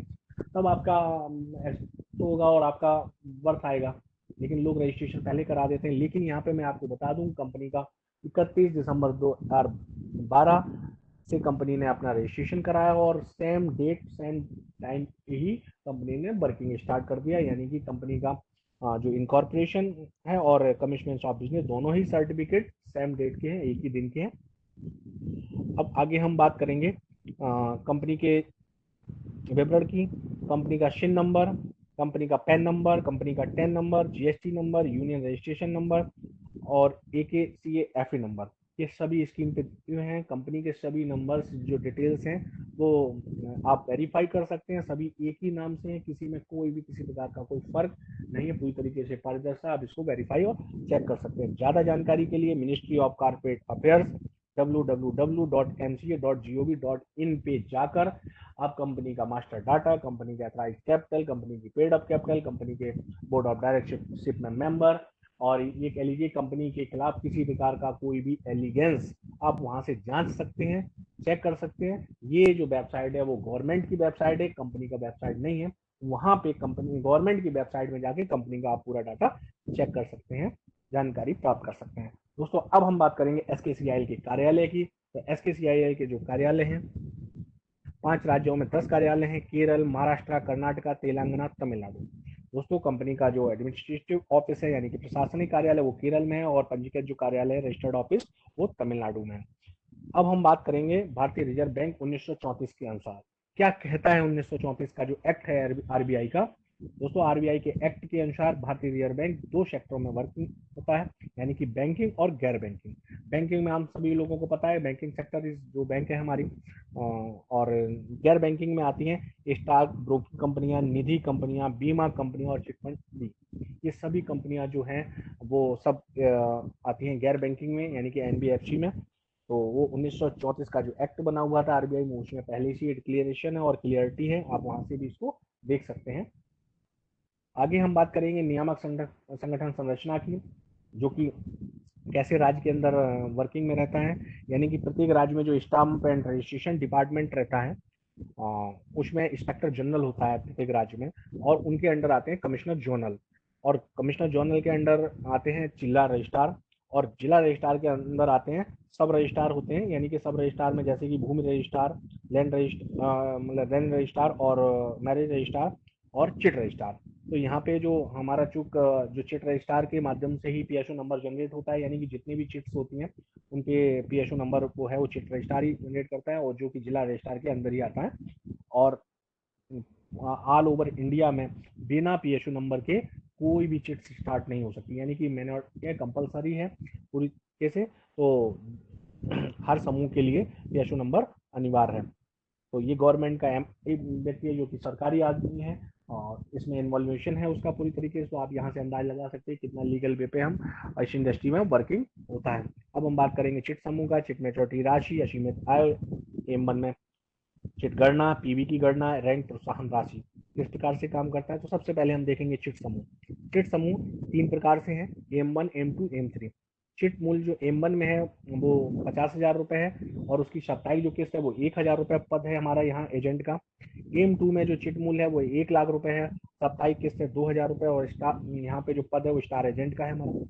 तब आपका तो होगा और आपका वर्थ आएगा। लेकिन लोग रजिस्ट्रेशन पहले करा देते हैं। लेकिन यहाँ पे मैं आपको बता दूं, कंपनी का 31 दिसंबर 2012 से कंपनी ने अपना रजिस्ट्रेशन कराया, और सेम डेट सेम टाइम पे ही कंपनी ने वर्किंग स्टार्ट कर दिया। यानी कि कंपनी का जो इनकॉर्पोरेशन है और कमिशमेंट ऑफ बिजनेस, दोनों ही सर्टिफिकेट सेम डेट के हैं, एक ही दिन के हैं। अब आगे हम बात करेंगे कंपनी के विवरण की। कंपनी का शिन नंबर, कंपनी का पैन नंबर, कंपनी का ten number, GST number, union registration number और AKCA नंबर, ये सभी स्क्रीन पे दिए हैं। कंपनी के सभी नंबर्स जो डिटेल्स हैं वो आप वेरीफाई कर सकते हैं। सभी एक ही नाम से हैं, किसी में कोई भी किसी प्रकार का कोई फर्क नहीं है, पूरी तरीके से पारदर्शी। आप इसको वेरीफाई और चेक कर सकते हैं। ज़्यादा जानकारी के लिए ministry of corporate affairs www.mca.gov.in पे जाकर आप कंपनी का मास्टर डाटा, कंपनी के अथराइज कैपिटल, कंपनी की पेड अप कैपिटल, कंपनी के बोर्ड ऑफ डायरेक्टरशिप में मेंबर, और ये कह लीजिए कंपनी के खिलाफ किसी प्रकार का कोई भी एलिगेंस आप वहां से जांच सकते हैं, चेक कर सकते हैं। ये जो वेबसाइट है वो गवर्नमेंट की वेबसाइट है, कंपनी का वेबसाइट नहीं है। वहां पे कंपनी गवर्नमेंट की वेबसाइट में जाके कंपनी का आप पूरा डाटा चेक कर सकते हैं, जानकारी प्राप्त कर सकते हैं। दोस्तों अब हम बात करेंगे SKCIL के कार्यालय की। तो SKCIL के जो कार्यालय हैं, 5 राज्यों में 10 कार्यालय हैं, केरल, महाराष्ट्र, कर्नाटका, तेलंगाना, तमिलनाडु। दोस्तों कंपनी का जो एडमिनिस्ट्रेटिव ऑफिस है यानी कि प्रशासनिक कार्यालय वो केरल में है, और पंजीकृत जो कार्यालय है, रजिस्टर्ड ऑफिस, वो तमिलनाडु में है। अब हम बात करेंगे भारतीय रिजर्व बैंक 1934 के अनुसार क्या कहता है। 1934 का जो एक्ट है आरबीआई का, दोस्तों आरबीआई के एक्ट के अनुसार भारतीय रिजर्व बैंक 2 सेक्टरों में वर्किंग होता है, यानी कि बैंकिंग और गैर बैंकिंग। बैंकिंग में हम सभी लोगों को पता है, बैंकिंग सेक्टर इस जो बैंक है हमारी, और गैर बैंकिंग में आती हैं स्टॉक ब्रोकिंग कंपनियां, निधि कंपनियां, बीमा कंपनियां और चिटफंड भी। ये सभी कंपनियां जो हैं वो सब आती हैं गैर बैंकिंग में, यानी कि एनबीएफसी में। तो वो 1934 का जो एक्ट बना हुआ था आरबीआई में, उसमें पहले से डिक्लेरेशन है और क्लियरिटी है, आप वहां से भी इसको देख सकते हैं। आगे हम बात करेंगे नियामक संगठन संरचना की, जो कि कैसे राज्य के अंदर वर्किंग में रहता है। यानी कि प्रत्येक राज्य में जो स्टाम्प एंड रजिस्ट्रेशन डिपार्टमेंट रहता है, उसमें इंस्पेक्टर जनरल होता है प्रत्येक राज्य में, और उनके अंडर आते हैं कमिश्नर जोनल, और कमिश्नर जोनल के अंडर आते हैं जिला रजिस्ट्रार, और जिला रजिस्ट्रार के अंदर आते हैं सब रजिस्ट्रार होते हैं। यानी कि सब रजिस्ट्रार में जैसे कि भूमि रजिस्ट्रार, लैंड रजिस्ट्रार और मैरिज रजिस्ट्रार और चिट रजिस्ट्रार। तो यहाँ पे जो हमारा चूक जो चिट रजिस्ट्रार के माध्यम से ही पीएसओ नंबर जनरेट होता है, यानी कि जितनी भी चिट्स होती हैं उनके पीएसओ नंबर वो है वो चिट रजिस्ट्रार ही जनरेट करता है, और जो कि जिला रजिस्ट्रार के अंदर ही आता है। और ऑल ओवर इंडिया में बिना पीएसओ नंबर के कोई भी चिट स्टार्ट नहीं हो सकती, यानी कि मैंने कंपलसरी है पूरी तरीके से। तो हर समूह के लिए पीएसओ नंबर अनिवार्य है। तो ये गवर्नमेंट का एक व्यक्ति है जो कि सरकारी आदमी है, और इसमें इन्वॉल्वेशन है उसका पूरी तरीके से। तो आप यहाँ से अंदाज लगा सकते हैं कितना लीगल वे पे हम इस इंडस्ट्री में वर्किंग होता है। अब हम बात करेंगे चिट समूह का। चिट मैच्योरिटी राशि, असीमित आय, M1 में चिट गणना, पीवी की गणना, रैंक प्रोत्साहन राशि किस प्रकार से काम करता है। तो सबसे पहले हम देखेंगे चिट समूह। चिट समूह तीन प्रकार से हैं, M1, M2, M3। चिट मूल्य जो M1 में है वो 50,000 रुपए है और उसकी साप्ताहिक जो किस्त है वो 1,000 रुपए पद है हमारा यहाँ एजेंट का। M2 में जो चिट मूल्य है वो 1,00,000 रुपए है, साप्ताहिक किस्त है 2,000 रुपए और स्टार यहाँ पे जो पद है वो स्टार एजेंट का है हमारा।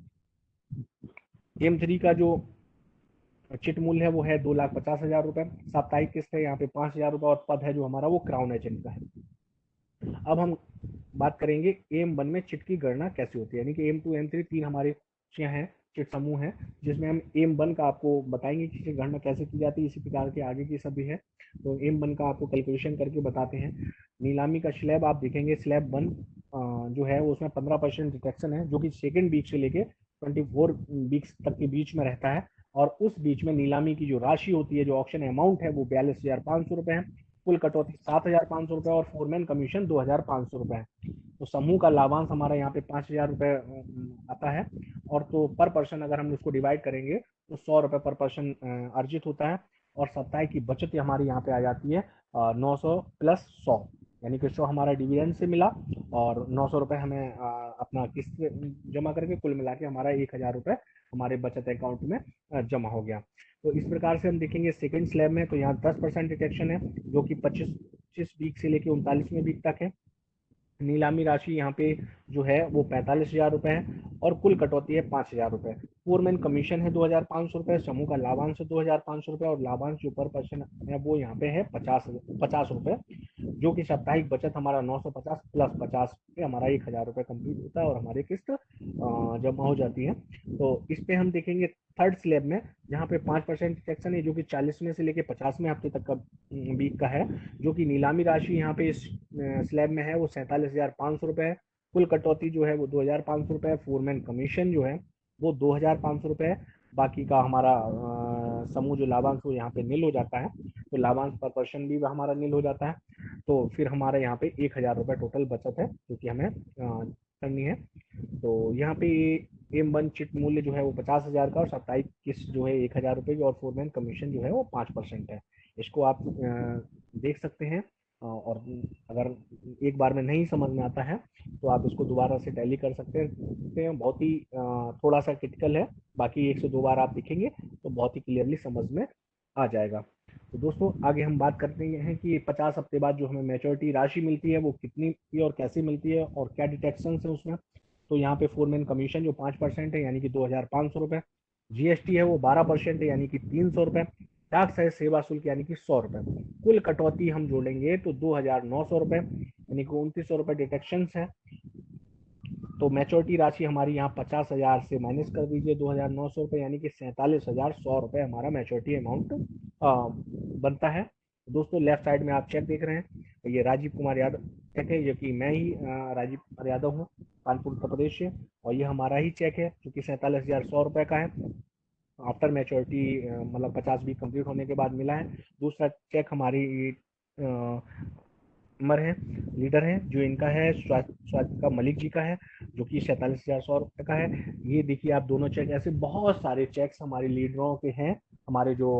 M3 का जो चिट मूल्य है वो है 2,50,000 रुपए, साप्ताहिक किस्त है यहाँ पे 5,000 रुपए और पद है जो हमारा वो क्राउन एजेंट का है। अब हम बात करेंगे M1 में चिट की गणना कैसे होती है, यानी कि M2, M3 तीन हमारे हैं चिट समूह है, जिसमें हम M1 का आपको बताएंगे कि गणना कैसे की जाती है। इसी प्रकार के आगे की सभी है, तो M1 का आपको कैलकुलेशन करके बताते हैं। नीलामी का स्लैब आप देखेंगे, स्लैब 1 जो है वो उसमें 15% डिटेक्शन है, जो कि सेकेंड वीक से लेके 24 वीक्स तक के बीच में रहता है। और उस बीच में नीलामी की जो राशि होती है, जो ऑक्शन अमाउंट है वो 42,500 रुपए है। कुल कटौती 7,500 रुपए और फोरमैन कमीशन 2,500 रुपए है। तो समूह का लाभांश हमारा यहाँ पे 5,000 रुपए आता है। और तो पर पर्सन अगर हम इसको डिवाइड करेंगे तो 100 रुपए पर पर्सन अर्जित होता है। और साप्ताहिक की बचत हमारी यहाँ पे आ जाती है 900 प्लस 100, यानी कि 100 हमारा डिविडेंड से मिला और 900 रुपए हमें अपना किस्त जमा करके कुल मिला के हमारा 1,000 रुपए हमारे बचत अकाउंट में जमा हो गया। तो इस प्रकार से हम देखेंगे सेकंड स्लैब में, तो यहाँ 10% डिटेक्शन है, जो कि 25 वीक से लेके 39वें वीक तक है। नीलामी राशि यहाँ पे जो है वो 45,000 रुपए है और कुल कटौती है 5,000 रुपए। फोरमैन कमीशन है 2,500 रुपए, समूह का लाभांश है 2,500 रुपए और लाभांश जो पर पर्सन है वो यहाँ पे है 50 रुपए, जो कि साप्ताहिक बचत हमारा 950 प्लस 50 पे हमारा 1,000 रुपए कंप्लीट होता है और हमारी किस्त जमा हो जाती है। तो इस पे हम देखेंगे थर्ड स्लैब में, जहाँ पे 5% डिटेक्शन है, जो कि 40वें से लेके 50वें हफ्ते तक का वीक का है, जो कि नीलामी राशि यहाँ पे इस स्लैब में है वो 47,500 रुपए है। कुल कटौती जो है वो 2,500 रुपए है। फोरमैन कमीशन जो है वो 2,500 रुपए है। बाकी का हमारा समूह जो लाभांश वो यहाँ पे नील हो जाता है, तो लाभांश पर पर्सन भी हमारा नील हो जाता है। तो फिर हमारे यहाँ पे 1,000 रुपए टोटल बचत है जो कि हमें करनी है। तो यहाँ पे M1 चिट मूल्य जो है वो 50,000 का और साप्ताहिक किस्त जो है 1,000 रुपए की और फोरमैन कमीशन जो है वो 5% है। इसको आप देख सकते हैं। और अगर एक बार में नहीं समझ में आता है तो आप इसको दोबारा से टैली कर सकते हैं। बहुत ही थोड़ा सा क्रिटिकल है, बाकी 1 से 2 बार आप देखेंगे तो बहुत ही क्लियरली समझ में आ जाएगा। तो दोस्तों आगे हम बात करते हैं कि 50 हफ्ते बाद जो हमें मैच्योरिटी राशि मिलती है वो कितनी की और कैसे मिलती है और क्या डिटेक्शन है उसमें। तो यहाँ पे फोरमैन कमीशन जो 5% है यानी कि 2,500 रुपए, जीएसटी है वो 12% है यानी कि 300 रुपए, टैक्स है सेवा शुल्क यानी कि 100 रुपए। कुल कटौती हम जोड़ेंगे तो 2,900 रुपए यानी कि 2,900 रुपए डिटेक्शन है। तो मैच्योरिटी राशि हमारी यहाँ 50,000 से माइनस कर दीजिए 2,900 रुपए, यानी कि 47,100 रुपए हमारा मैच्योरिटी अमाउंट बनता है। दोस्तों लेफ्ट साइड में आप चेक देख रहे हैं, ये राजीव कुमार यादव चेक है, जो कि मैं ही राजीव कुमार यादव हूँ, कानपुर उत्तर प्रदेश से, और ये हमारा ही चेक है जो कि 47,100 रुपए का है, आफ्टर मैच्योरिटी मतलब 50 वीक कंप्लीट होने के बाद मिला है। दूसरा चेक हमारी अमर है, लीडर है, जो इनका है स्वाति का मलिक जी का है, जो कि 47,100 रुपये का है। ये देखिए आप दोनों चेक, ऐसे बहुत सारे चेक्स हमारे लीडरों के हैं, हमारे जो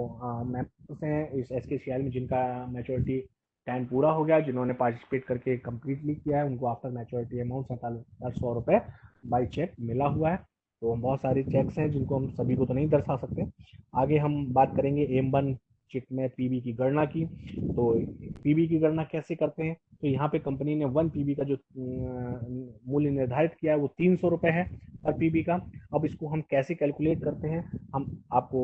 मेंबर्स हैं इस SKCIL में, जिनका मैच्योरिटी टाइम पूरा हो गया, जिन्होंने पार्टिसिपेट करके कम्प्लीटली किया है, उनको आफ्टर मैच्योरिटी अमाउंट 47,100 रुपये बाई चेक मिला हुआ है। तो बहुत सारे चेक्स हैं जिनको हम सभी को तो नहीं दर्शा सकते। आगे हम बात करेंगे M1 चिट में पीवी की गणना की। तो पीवी की गणना कैसे करते हैं, तो यहाँ पे कंपनी ने 1 पीवी का जो मूल्य निर्धारित किया है वो 300 रुपए है पर पीवी का। अब इसको हम कैसे कैलकुलेट करते हैं, हम आपको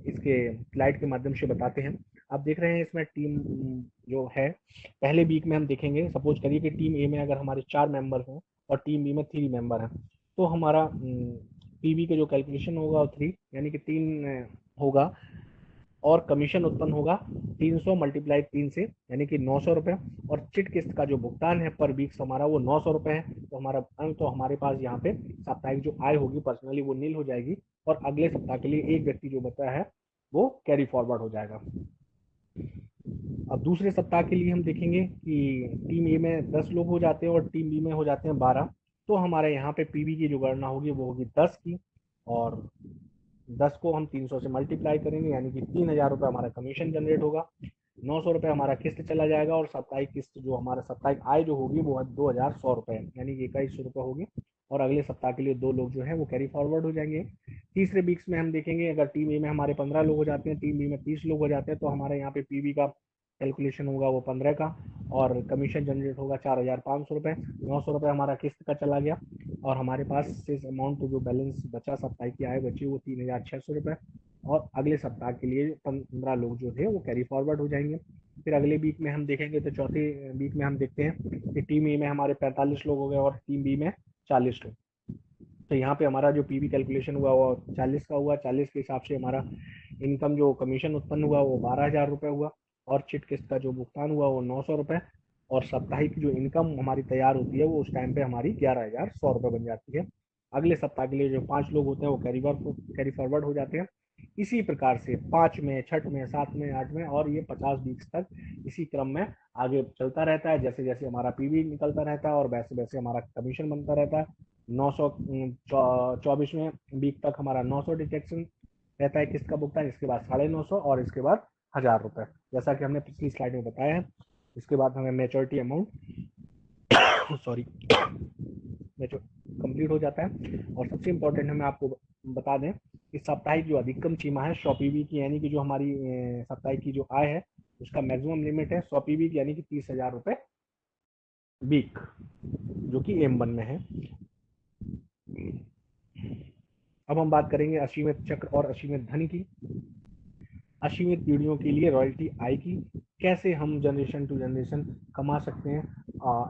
इसके स्लाइड के माध्यम से बताते हैं। आप देख रहे हैं इसमें टीम जो है, पहले वीक में हम देखेंगे, सपोज करिए कि टीम ए में अगर हमारे 4 मेंबर हैं और टीम बी में 3 मेंबर हैं, तो हमारा पीवी का जो कैलकुलेशन होगा वो 3 यानी कि 3 होगा और कमीशन उत्पन्न होगा 300 मल्टीप्लाई 3 से यानी कि 900 रुपए, और चिट किस्त का जो भुगतान है पर वीक हमारा वो 900 रुपए है। तो हमारे पास यहाँ पे साप्ताहिक जो आय होगी पर्सनली वो नील हो जाएगी और अगले सप्ताह के लिए एक व्यक्ति जो बचा है वो कैरी फॉरवर्ड हो जाएगा। अब दूसरे सप्ताह के लिए हम देखेंगे कि टीम ए में 10 लोग हो जाते हैं और टीम बी में हो जाते हैं 12। तो हमारे यहाँ पे पीवी की जो गणना होगी वो होगी 10 की, और 10 को हम 300 से मल्टीप्लाई करेंगे, यानी कि 3,000 रुपये हमारा कमीशन जनरेट होगा, 900 रुपये हमारा किस्त चला जाएगा, और साप्ताहिक किस्त जो हमारा साप्ताहिक आय जो होगी वो 2,100 रुपये यानी कि 2100 रुपये होगी। और अगले सप्ताह के लिए 2 लोग जो है वो कैरी फॉरवर्ड हो जाएंगे। तीसरे वीक्स में हम देखेंगे, अगर टीम ए में हमारे 15 लोग हो जाते हैं, टीम बी में 30 लोग हो जाते हैं, तो हमारे यहाँ पे पीवी का कैलकुलेशन होगा वो 15 का, और कमीशन जनरेट होगा 4,500 रुपये। 900 रुपये हमारा किस्त का चला गया, और हमारे पास से अमाउंट जो बैलेंस बचा साप्ताहिक की आय बची वो 3,600 रुपये। और अगले सप्ताह के लिए 15 लोग जो थे वो कैरी फॉरवर्ड हो जाएंगे। फिर अगले वीक में हम देखेंगे तो चौथे वीक में हम देखते हैं कि टीम ए में हमारे 45 लोग हो गए और टीम बी में 40 लोग। तो यहाँ पे हमारा जो पीवी कैलकुलेशन हुआ वो 40 का हुआ। 40 के हिसाब से हमारा इनकम जो कमीशन उत्पन्न हुआ वो 12,000 रुपये हुआ, और चिट किस्त का जो भुगतान हुआ वो 900 रुपये, और साप्ताहिक जो इनकम हमारी तैयार होती है वो उस टाइम पे हमारी 11,100 रुपये बन जाती है। अगले सप्ताह के लिए जो 5 लोग होते हैं वो कैरी फॉरवर्ड हो जाते हैं। इसी प्रकार से 5 में, 6 में, 7 में, 8 में, और ये 50 वीक्स तक इसी क्रम में आगे चलता रहता है। जैसे जैसे हमारा पीवी निकलता रहता है और वैसे वैसे हमारा कमीशन बनता रहता है। 924वें वीक तक हमारा 900 डिटेक्शन रहता है किस्त का भुगतान, इसके बाद 950 और इसके बाद 1,000 रुपये, जैसा कि हमने पिछली स्लाइड में बताया है। इसके बाद हमें मेचोरिटी अमाउंट सॉरी कंप्लीट हो जाता है। और सबसे इम्पोर्टेंट हमें आपको बता दें कि साप्ताहिक जो अधिकतम सीमा है 100 पीवी की, यानी कि जो हमारी साप्ताहिक की जो आय है उसका मैक्सिमम लिमिट है 100 पीवी की, यानी कि 30,000 रुपये वीक, जो कि M1 में है। अब हम बात करेंगे असीमित चक्र और असीमित धन की। असीमित पीढ़ियों के लिए रॉयल्टी आय की, कैसे हम जनरेशन टू जनरेशन कमा सकते हैं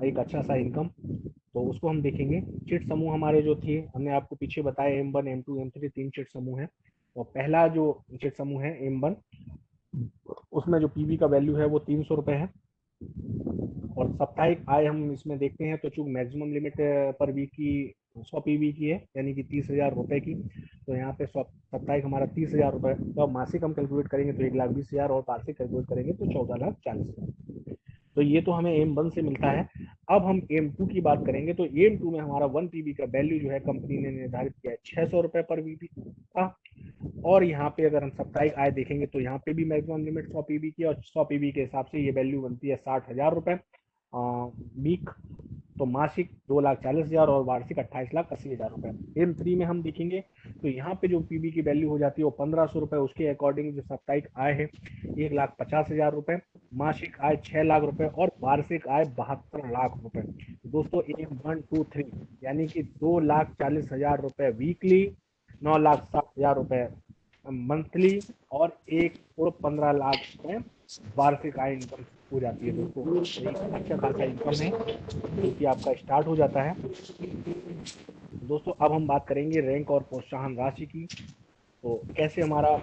एक अच्छा सा इनकम, तो उसको हम देखेंगे। चिट समूह हमारे जो थे, हमने आपको पीछे बताया M1, M2, M3 3 चिट समूह है। और पहला जो चिट समूह है M1, उसमें जो पीवी का वैल्यू है वो 300 रुपये है। और साप्ताहिक आय हम इसमें देखते हैं तो चूंकि मैक्सिमम लिमिट पर वीक की 100 पीवी की है, यानी कि 30,000 रुपये की, तो यहाँ पे साप्ताहिक हमारा 30,000 रुपये का मासिक हम कैलकुलेट करेंगे तो 1,20,000, और वार्षिक कैलकुलेट करेंगे तो 14,40,000। तो ये तो हमें M1 से मिलता है। अब हम M2 की बात करेंगे तो M2 में हमारा 1 पीवी का वैल्यू जो है कंपनी ने निर्धारित किया है 600 रुपये पर वीवी का। और यहाँ पे अगर हम साप्ताहिक आय देखेंगे तो यहाँ पे भी मैक्सिमम लिमिट 100 पीवी की, और 100 पीवी के हिसाब से ये वैल्यू बनती है 60,000 रुपये वीक। तो मासिक 2,40,000 और वार्षिक 28,80,000 रुपये। M3 में हम देखेंगे तो यहाँ पे जो पीवी की वैल्यू हो जाती है वो 1,500 रुपये, उसके अकॉर्डिंग जो साप्ताहिक आय है 1,50,000 रुपये, मासिक आय 6 लाख रुपए, और वार्षिक आय 72 लाख रुपए। दोस्तों M123 यानी कि 2,40,000 रुपये वीकली, 9,60,000 रुपये मंथली, और 1,15 लाख रुपए वार्षिक आय इनकम हो जाती है। दोस्तों एक अच्छा खासा इनकम है जो कि आपका स्टार्ट हो जाता है। दोस्तों अब हम बात करेंगे रैंक और प्रोत्साहन राशि की। तो कैसे हमारा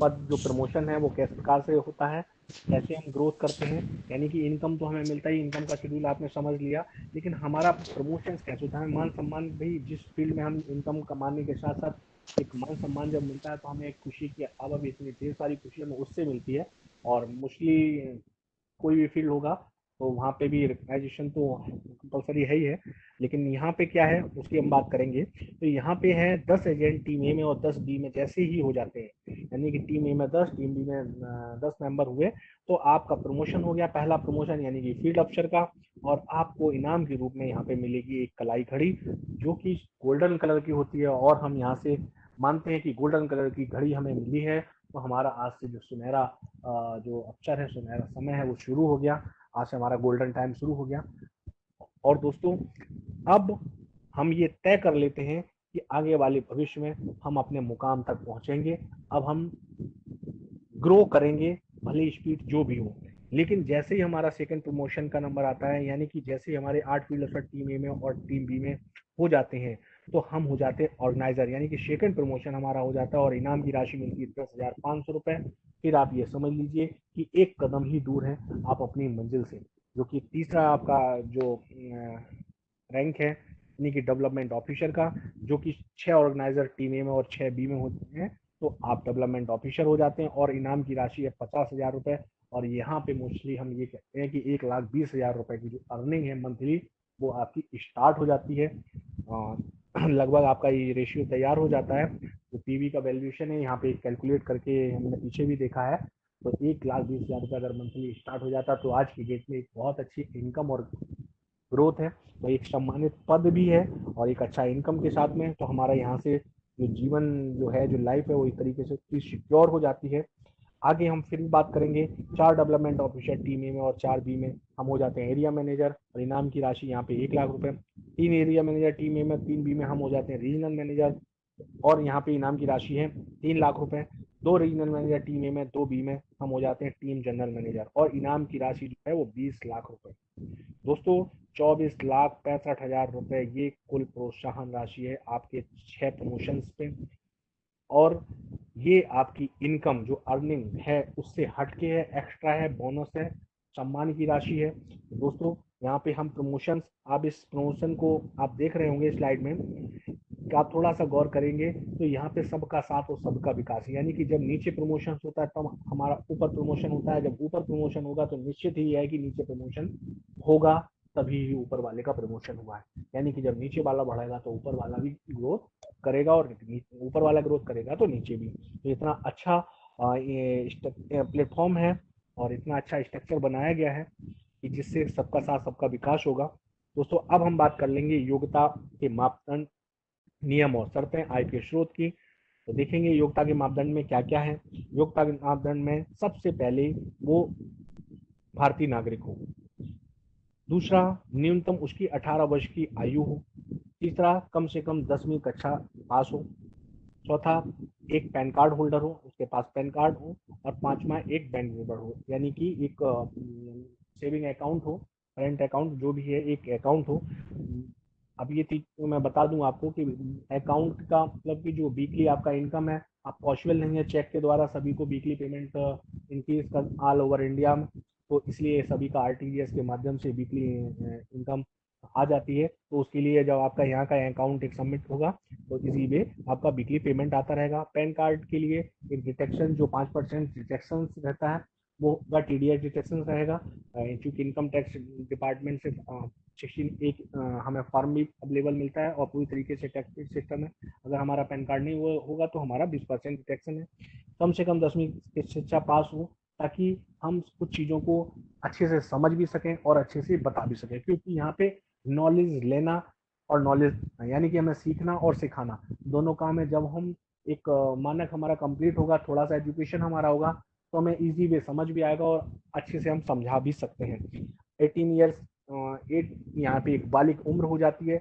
पद जो प्रमोशन है वो किस प्रकार से होता है, कैसे हम ग्रोथ करते हैं, यानी कि इनकम तो हमें मिलता ही, इनकम का शेड्यूल आपने समझ लिया, लेकिन हमारा प्रमोशन कैसे होता है, मान सम्मान भी, जिस फील्ड में हम इनकम कमाने के साथ साथ एक मान सम्मान जब मिलता है तो हमें एक खुशी की अलावा भी इतनी ढेर सारी खुशी हमें उससे मिलती है। और मोस्टली कोई भी फील्ड होगा तो वहाँ पे भी रिकग्नाइजेशन तो कंपलसरी है ही है, लेकिन यहाँ पे क्या है उसकी हम बात करेंगे। तो यहाँ पे है 10 एजेंट टीम ए में और 10 बी में जैसे ही हो जाते हैं, यानी कि टीम ए में 10, टीम बी में 10 मेंबर हुए, तो आपका प्रमोशन हो गया, पहला प्रमोशन यानी कि फील्ड अफसर का। और आपको इनाम के रूप में यहाँ पे मिलेगी एक कलाई घड़ी, जो कि गोल्डन कलर की होती है, और हम यहाँ से मानते हैं कि गोल्डन कलर की घड़ी हमें मिली है तो हमारा आज से जो सुनहरा जो अक्षर है, सुनहरा समय है वो शुरू हो गया, आज से हमारा गोल्डन टाइम शुरू हो गया। और दोस्तों अब हम ये तय कर लेते हैं कि आगे वाले भविष्य में हम अपने मुकाम तक पहुंचेंगे। अब हम ग्रो करेंगे, भले स्पीड जो भी हो, लेकिन जैसे ही हमारा सेकंड प्रमोशन का नंबर आता है, यानी कि जैसे ही हमारे 8 फील्ड अफसर टीम ए में और टीम बी में हो जाते हैं तो हम हो जाते हैं ऑर्गेनाइजर, यानी कि सेकंड प्रमोशन हमारा हो जाता है और इनाम की राशि मिलती है 10,500 रुपये। फिर आप ये समझ लीजिए कि एक कदम ही दूर है आप अपनी मंजिल से, जो कि तीसरा आपका जो रैंक है यानी कि डेवलपमेंट ऑफिसर का, जो कि 6 ऑर्गेनाइजर टीम ए में और 6 बी में होते हैं, तो आप डेवलपमेंट ऑफिसर हो जाते हैं। और इनाम की राशि है 50,000 रुपये। और यहाँ पे मोस्टली हम ये कहते हैं कि 1,20,000 रुपये की जो अर्निंग है मंथली वो आपकी स्टार्ट हो जाती है। लगभग आपका ये रेशियो तैयार हो जाता है। जो पीवी का वैल्यूएशन है यहाँ पे कैलकुलेट करके हमने पीछे भी देखा है, तो 1,20,000 रुपये अगर मंथली स्टार्ट हो जाता तो आज की डेट में एक बहुत अच्छी इनकम और ग्रोथ है, तो एक सम्मानित पद भी है और एक अच्छा इनकम के साथ में, तो हमारा यहाँ से जो जीवन जो है, जो लाइफ है, वो एक तरीके से सिक्योर हो जाती है। आगे हम फिर बात करेंगे 4 डेवलपमेंट ऑफिसर टीम ए में और 4 बी में हम हो जाते हैं एरिया मैनेजर, और इनाम की राशि यहाँ पे 1,00,000 रुपए। 3 एरिया मैनेजर टीम ए में, 3 बी में हम हो जाते हैं रीजनल मैनेजर, और यहाँ पे इनाम की राशि है 3,00,000 रुपए। 2 रीजनल मैनेजर टीम ए में, 2 बी में हम हो जाते हैं टीम जनरल मैनेजर, और इनाम की राशि जो है वो 20,00,000 रुपए। दोस्तों 24,65,000 रुपए ये कुल प्रोत्साहन राशि है आपके 6 प्रमोशंस पे, और ये आपकी इनकम जो अर्निंग है उससे हटके है, एक्स्ट्रा है, बोनस है, सम्मान की राशि है। दोस्तों यहाँ पे हम प्रमोशन, आप इस प्रमोशन को आप देख रहे होंगे स्लाइड में, कि आप थोड़ा सा गौर करेंगे तो यहाँ पे सबका साथ और सबका विकास, यानी कि जब नीचे प्रमोशन होता है तब हमारा ऊपर प्रमोशन होता है, जब ऊपर प्रमोशन होगा तो निश्चित ही है कि नीचे प्रमोशन होगा, तभी ही ऊपर वाले का प्रमोशन हुआ है। यानी कि जब नीचे वाला बढ़ेगा तो ऊपर वाला भी ग्रोथ करेगा, और ऊपर वाला ग्रोथ करेगा तो नीचे भी। तो इतना अच्छा ये प्लेटफॉर्म है और इतना अच्छा स्ट्रक्चर बनाया गया है कि जिससे सबका साथ सबका विकास होगा। दोस्तों अब हम बात कर लेंगे योग्यता के मापदंड, नियम और शर्तें आय के स्रोत की। तो देखेंगे योग्यता के मापदंड में क्या क्या है। योग्यता के मापदंड में सबसे पहले वो भारतीय नागरिक हो, दूसरा न्यूनतम उसकी 18 वर्ष की आयु हो, तीसरा कम से कम 10वीं कक्षा पास हो, चौथा एक पैन कार्ड होल्डर हो, उसके पास पैन कार्ड हो, और पांचवा एक बैंक मेंबर हो, यानी कि एक सेविंग अकाउंट हो, करंट अकाउंट जो भी है, एक अकाउंट हो। अब ये चीज तो मैं बता दूं आपको कि अकाउंट का मतलब कि जो वीकली आपका इनकम है, आप पॉसिबल नहीं है चेक के द्वारा सभी को वीकली पेमेंट इंक्रीज कर ऑल ओवर इंडिया में, तो इसलिए सभी का आरटीजीएस के माध्यम से वीकली इनकम आ जाती है। तो उसके लिए जब आपका यहाँ का अकाउंट एक सबमिट होगा तो इसी में आपका वीकली पेमेंट आता रहेगा। पैन कार्ड के लिए एक डिटेक्शन जो 5% डिटेक्शन रहता है वो होगा, टीडीएस डिटेक्शन रहेगा, चूंकि इनकम टैक्स डिपार्टमेंट से 16 हमें फॉर्म भी अवेलेबल मिलता है और पूरी तरीके से टैक्स सिस्टम है। अगर हमारा पैन कार्ड नहीं वो होगा तो हमारा 20% डिटेक्शन है। कम से कम 10वीं शिक्षा पास हो, ताकि हम कुछ चीज़ों को अच्छे से समझ भी सकें और अच्छे से बता भी सकें, क्योंकि यहाँ पे नॉलेज लेना और नॉलेज यानी कि हमें सीखना और सिखाना दोनों काम है। जब हम एक मानक हमारा कंप्लीट होगा, थोड़ा सा एजुकेशन हमारा होगा, तो हमें इजी वे समझ भी आएगा और अच्छे से हम समझा भी सकते हैं। 18 ईयर्स 8 यहाँ पे एक बालिक उम्र हो जाती है,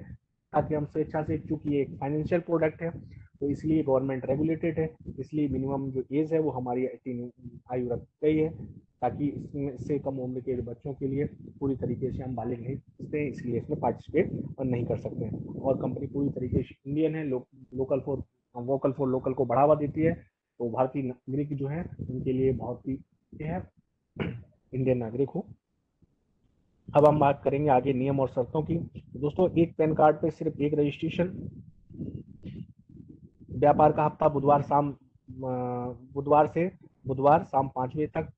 ताकि हम स्वेच्छा से, चूंकि ये एक फाइनेंशियल प्रोडक्ट है तो इसलिए गवर्नमेंट रेगुलेटेड है, इसलिए मिनिमम जो एज है वो हमारी 18 आयु रख गई है, ताकि इसमें से कम उम्र के बच्चों के लिए पूरी तरीके से हम बालिग नहीं सकते, इसलिए इसमें पार्टिसिपेट नहीं कर सकते हैं। और कंपनी पूरी तरीके से इंडियन है, local for vocal for local को बढ़ावा देती है, तो भारतीय नागरिक जो है उनके लिए बहुत ही है इंडियन नागरिक हो। अब हम बात करेंगे आगे नियम और शर्तों की। दोस्तों एक पैन कार्ड पे सिर्फ एक रजिस्ट्रेशन, व्यापार का हफ्ता बुधवार से बुधवार शाम 5 बजे तक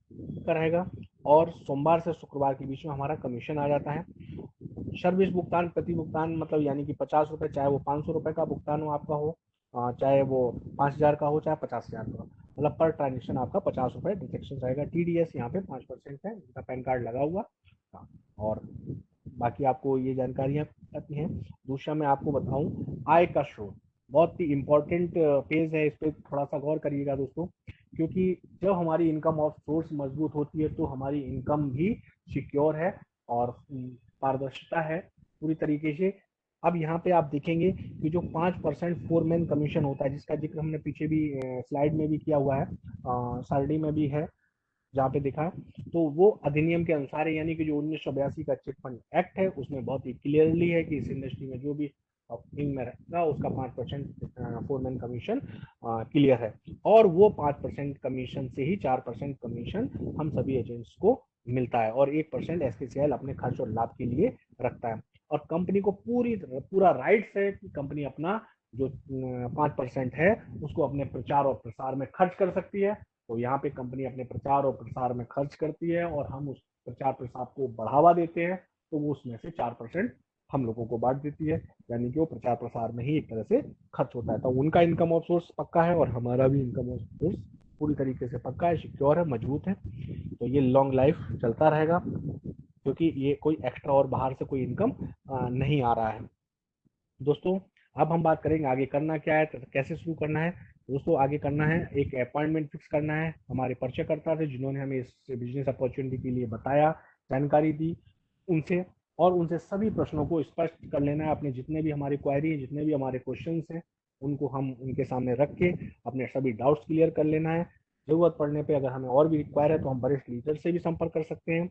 का रहेगा, और सोमवार से शुक्रवार के बीच में हमारा कमीशन आ जाता है। सर्विस भुगतान प्रति भुगतान मतलब यानी कि 50 रुपए, चाहे वो 500 रुपए का भुगतान हो आपका हो, चाहे वो 5,000 का हो, चाहे 50,000 का, मतलब पर ट्रांजेक्शन आपका 50 रुपए डिटेक्शन रहेगा। टीडीएस यहाँ पे 5% है, जिसका पैन कार्ड लगा हुआ। और बाकी आपको ये जानकारियां आती हैं। दूसरा मैं आपको बताऊं आय का स्रोत, बहुत ही इंपॉर्टेंट पेज है, इस पर थोड़ा सा गौर करिएगा दोस्तों, क्योंकि जब हमारी इनकम ऑफ सोर्स मजबूत होती है तो हमारी इनकम भी सिक्योर है और पारदर्शिता है पूरी तरीके से। अब यहाँ पे आप देखेंगे कि जो 5% फोरमैन कमीशन होता है, जिसका जिक्र हमने पीछे भी स्लाइड में भी किया हुआ है, सरडी में भी है जहाँ पे देखा है, तो वो अधिनियम के अनुसार है, यानी कि जो 1982 का चिट फंड एक्ट है उसमें बहुत ही क्लियरली है कि इस इंडस्ट्री में जो भी ऑफरिंग में रहेगा उसका 5% फोरमैन कमीशन क्लियर है, और वो 5% कमीशन से ही 4% कमीशन हम सभी एजेंट्स को मिलता है, और 1% एसकेसीएल अपने खर्च और लाभ के लिए रखता है। और कंपनी को पूरा राइट्स है कि कंपनी अपना जो 5% है उसको अपने प्रचार और प्रसार में खर्च कर सकती है। तो यहाँ पे कंपनी अपने प्रचार और प्रसार में खर्च करती है और हम उस प्रचार प्रसार को बढ़ावा देते हैं, तो वो उसमें से 4% हम लोगों को बांट देती है, यानी कि वो प्रचार प्रसार में ही एक तरह से खर्च होता है। तो उनका इनकम ऑफ सोर्स पक्का है और हमारा भी इनकम ऑफ सोर्स पूरी तरीके से पक्का है, सिक्योर है, मजबूत है। तो ये लॉन्ग लाइफ चलता रहेगा, क्योंकि ये कोई एक्स्ट्रा और बाहर से कोई इनकम नहीं आ रहा है। दोस्तों अब हम बात करेंगे आगे करना क्या है, तो कैसे शुरू करना है। दोस्तों आगे करना है, एक अपॉइंटमेंट फिक्स करना है हमारे परिचयकर्ता से, जिन्होंने हमें इस बिजनेस अपॉर्चुनिटी के लिए बताया, जानकारी दी, उनसे, और उनसे सभी प्रश्नों को स्पष्ट कर लेना है। अपने जितने भी हमारी क्वेरी हैं, जितने भी हमारे क्वेश्चन हैं, उनको हम उनके सामने रख के अपने सभी डाउट्स क्लियर कर लेना है। जरूरत पड़ने पे अगर हमें और भी रिक्वायर है तो हम वरिष्ठ लीडर से भी संपर्क कर सकते हैं।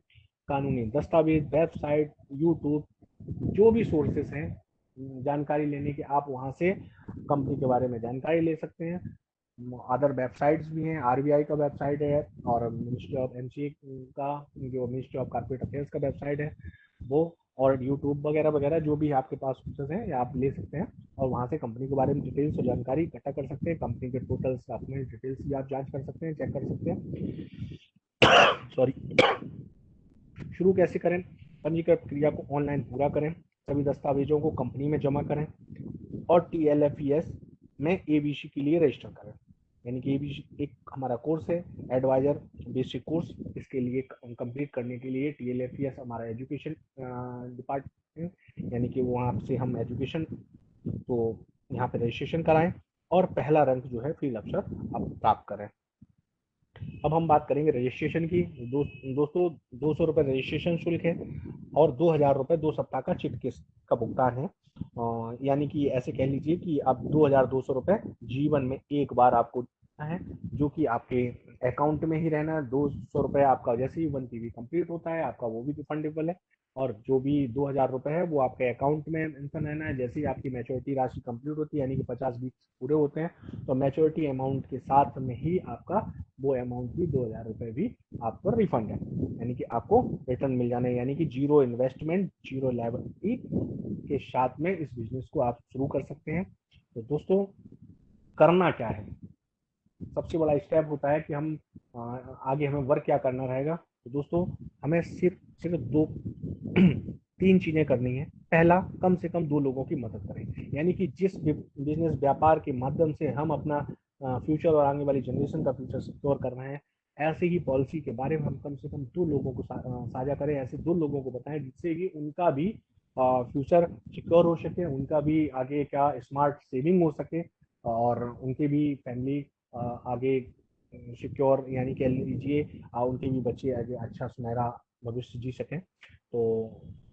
कानूनी दस्तावेज, वेबसाइट, यूट्यूब, जो भी सोर्सेस हैं जानकारी लेने के, आप वहाँ से कंपनी के बारे में जानकारी ले सकते हैं। अदर वेबसाइट्स भी हैं, आरबीआई का वेबसाइट है और मिनिस्ट्री ऑफ एमसीए का, जो मिनिस्ट्री ऑफ कॉर्पोरेट अफेयर्स का वेबसाइट है वो, और यूट्यूब वगैरह वगैरह जो भी आपके पास सोर्सेस हैं या आप ले सकते हैं, और वहाँ से कंपनी के बारे में डिटेल्स और जानकारी इकट्ठा कर सकते हैं। कंपनी के टोटल डॉक्यूमेंट डिटेल्स भी आप जांच कर सकते हैं, चेक कर सकते हैं। सॉरी। शुरू कैसे करें? पंजीकरण प्रक्रिया को ऑनलाइन पूरा करें, सभी दस्तावेजों को कंपनी में जमा करें और TLFES में एबीसी के लिए रजिस्टर करें। यानी कि एबीसी एक हमारा कोर्स है, एडवाइजर बेसिक कोर्स। इसके लिए कंप्लीट करने के लिए TLFES हमारा एजुकेशन डिपार्टमेंट, यानी कि वहाँ से हम एजुकेशन तो यहाँ पे रजिस्ट्रेशन कराएं और पहला रैंक जो है फील्ड अफसर आप प्राप्त करें। अब हम बात करेंगे रजिस्ट्रेशन की। दोस्तों 200 रुपये रजिस्ट्रेशन शुल्क है और 2000 रुपये 2 सप्ताह का चिट किस्त का भुगतान है। यानी कि ऐसे कह लीजिए कि आप 2200 रुपये जीवन में एक बार आपको देना है, जो कि आपके अकाउंट में ही रहना है। 200 रुपये आपका जैसे ही 1 PV कंप्लीट होता है आपका वो भी रिफंडेबल है, और जो भी 2000 रुपये है वो आपके अकाउंट में मेंशन रहना है। जैसे ही आपकी मैच्योरिटी राशि कंप्लीट होती है, यानी कि 50 20 पूरे होते हैं, तो मैच्योरिटी अमाउंट के साथ में ही आपका वो अमाउंट भी 2000 रुपये भी आपको रिफंड है, यानी कि आपको रिटर्न मिल जाना है। यानी कि जीरो इन्वेस्टमेंट, जीरो लायबिलिटी के साथ में इस बिजनेस को आप शुरू कर सकते हैं। तो दोस्तों करना क्या है, सबसे बड़ा स्टेप होता है कि हम आगे हमें वर्क क्या करना रहेगा। तो दोस्तों हमें सिर्फ सिर्फ दो 3 चीजें करनी है। पहला, कम से कम 2 लोगों की मदद करें, यानी कि जिस बिजनेस व्यापार के माध्यम से हम अपना फ्यूचर और आने वाली जनरेशन का फ्यूचर सिक्योर कर रहे हैं, ऐसे ही पॉलिसी के बारे में हम कम से कम 2 लोगों को साझा करें, ऐसे 2 लोगों को बताएं जिससे कि उनका भी फ्यूचर सिक्योर हो सके, उनका भी आगे क्या स्मार्ट सेविंग हो सके, और उनके भी फैमिली आगे सिक्योर, यानी कह लीजिए उनके भी बच्चे आगे अच्छा सुनहरा भविष्य जी सकें। तो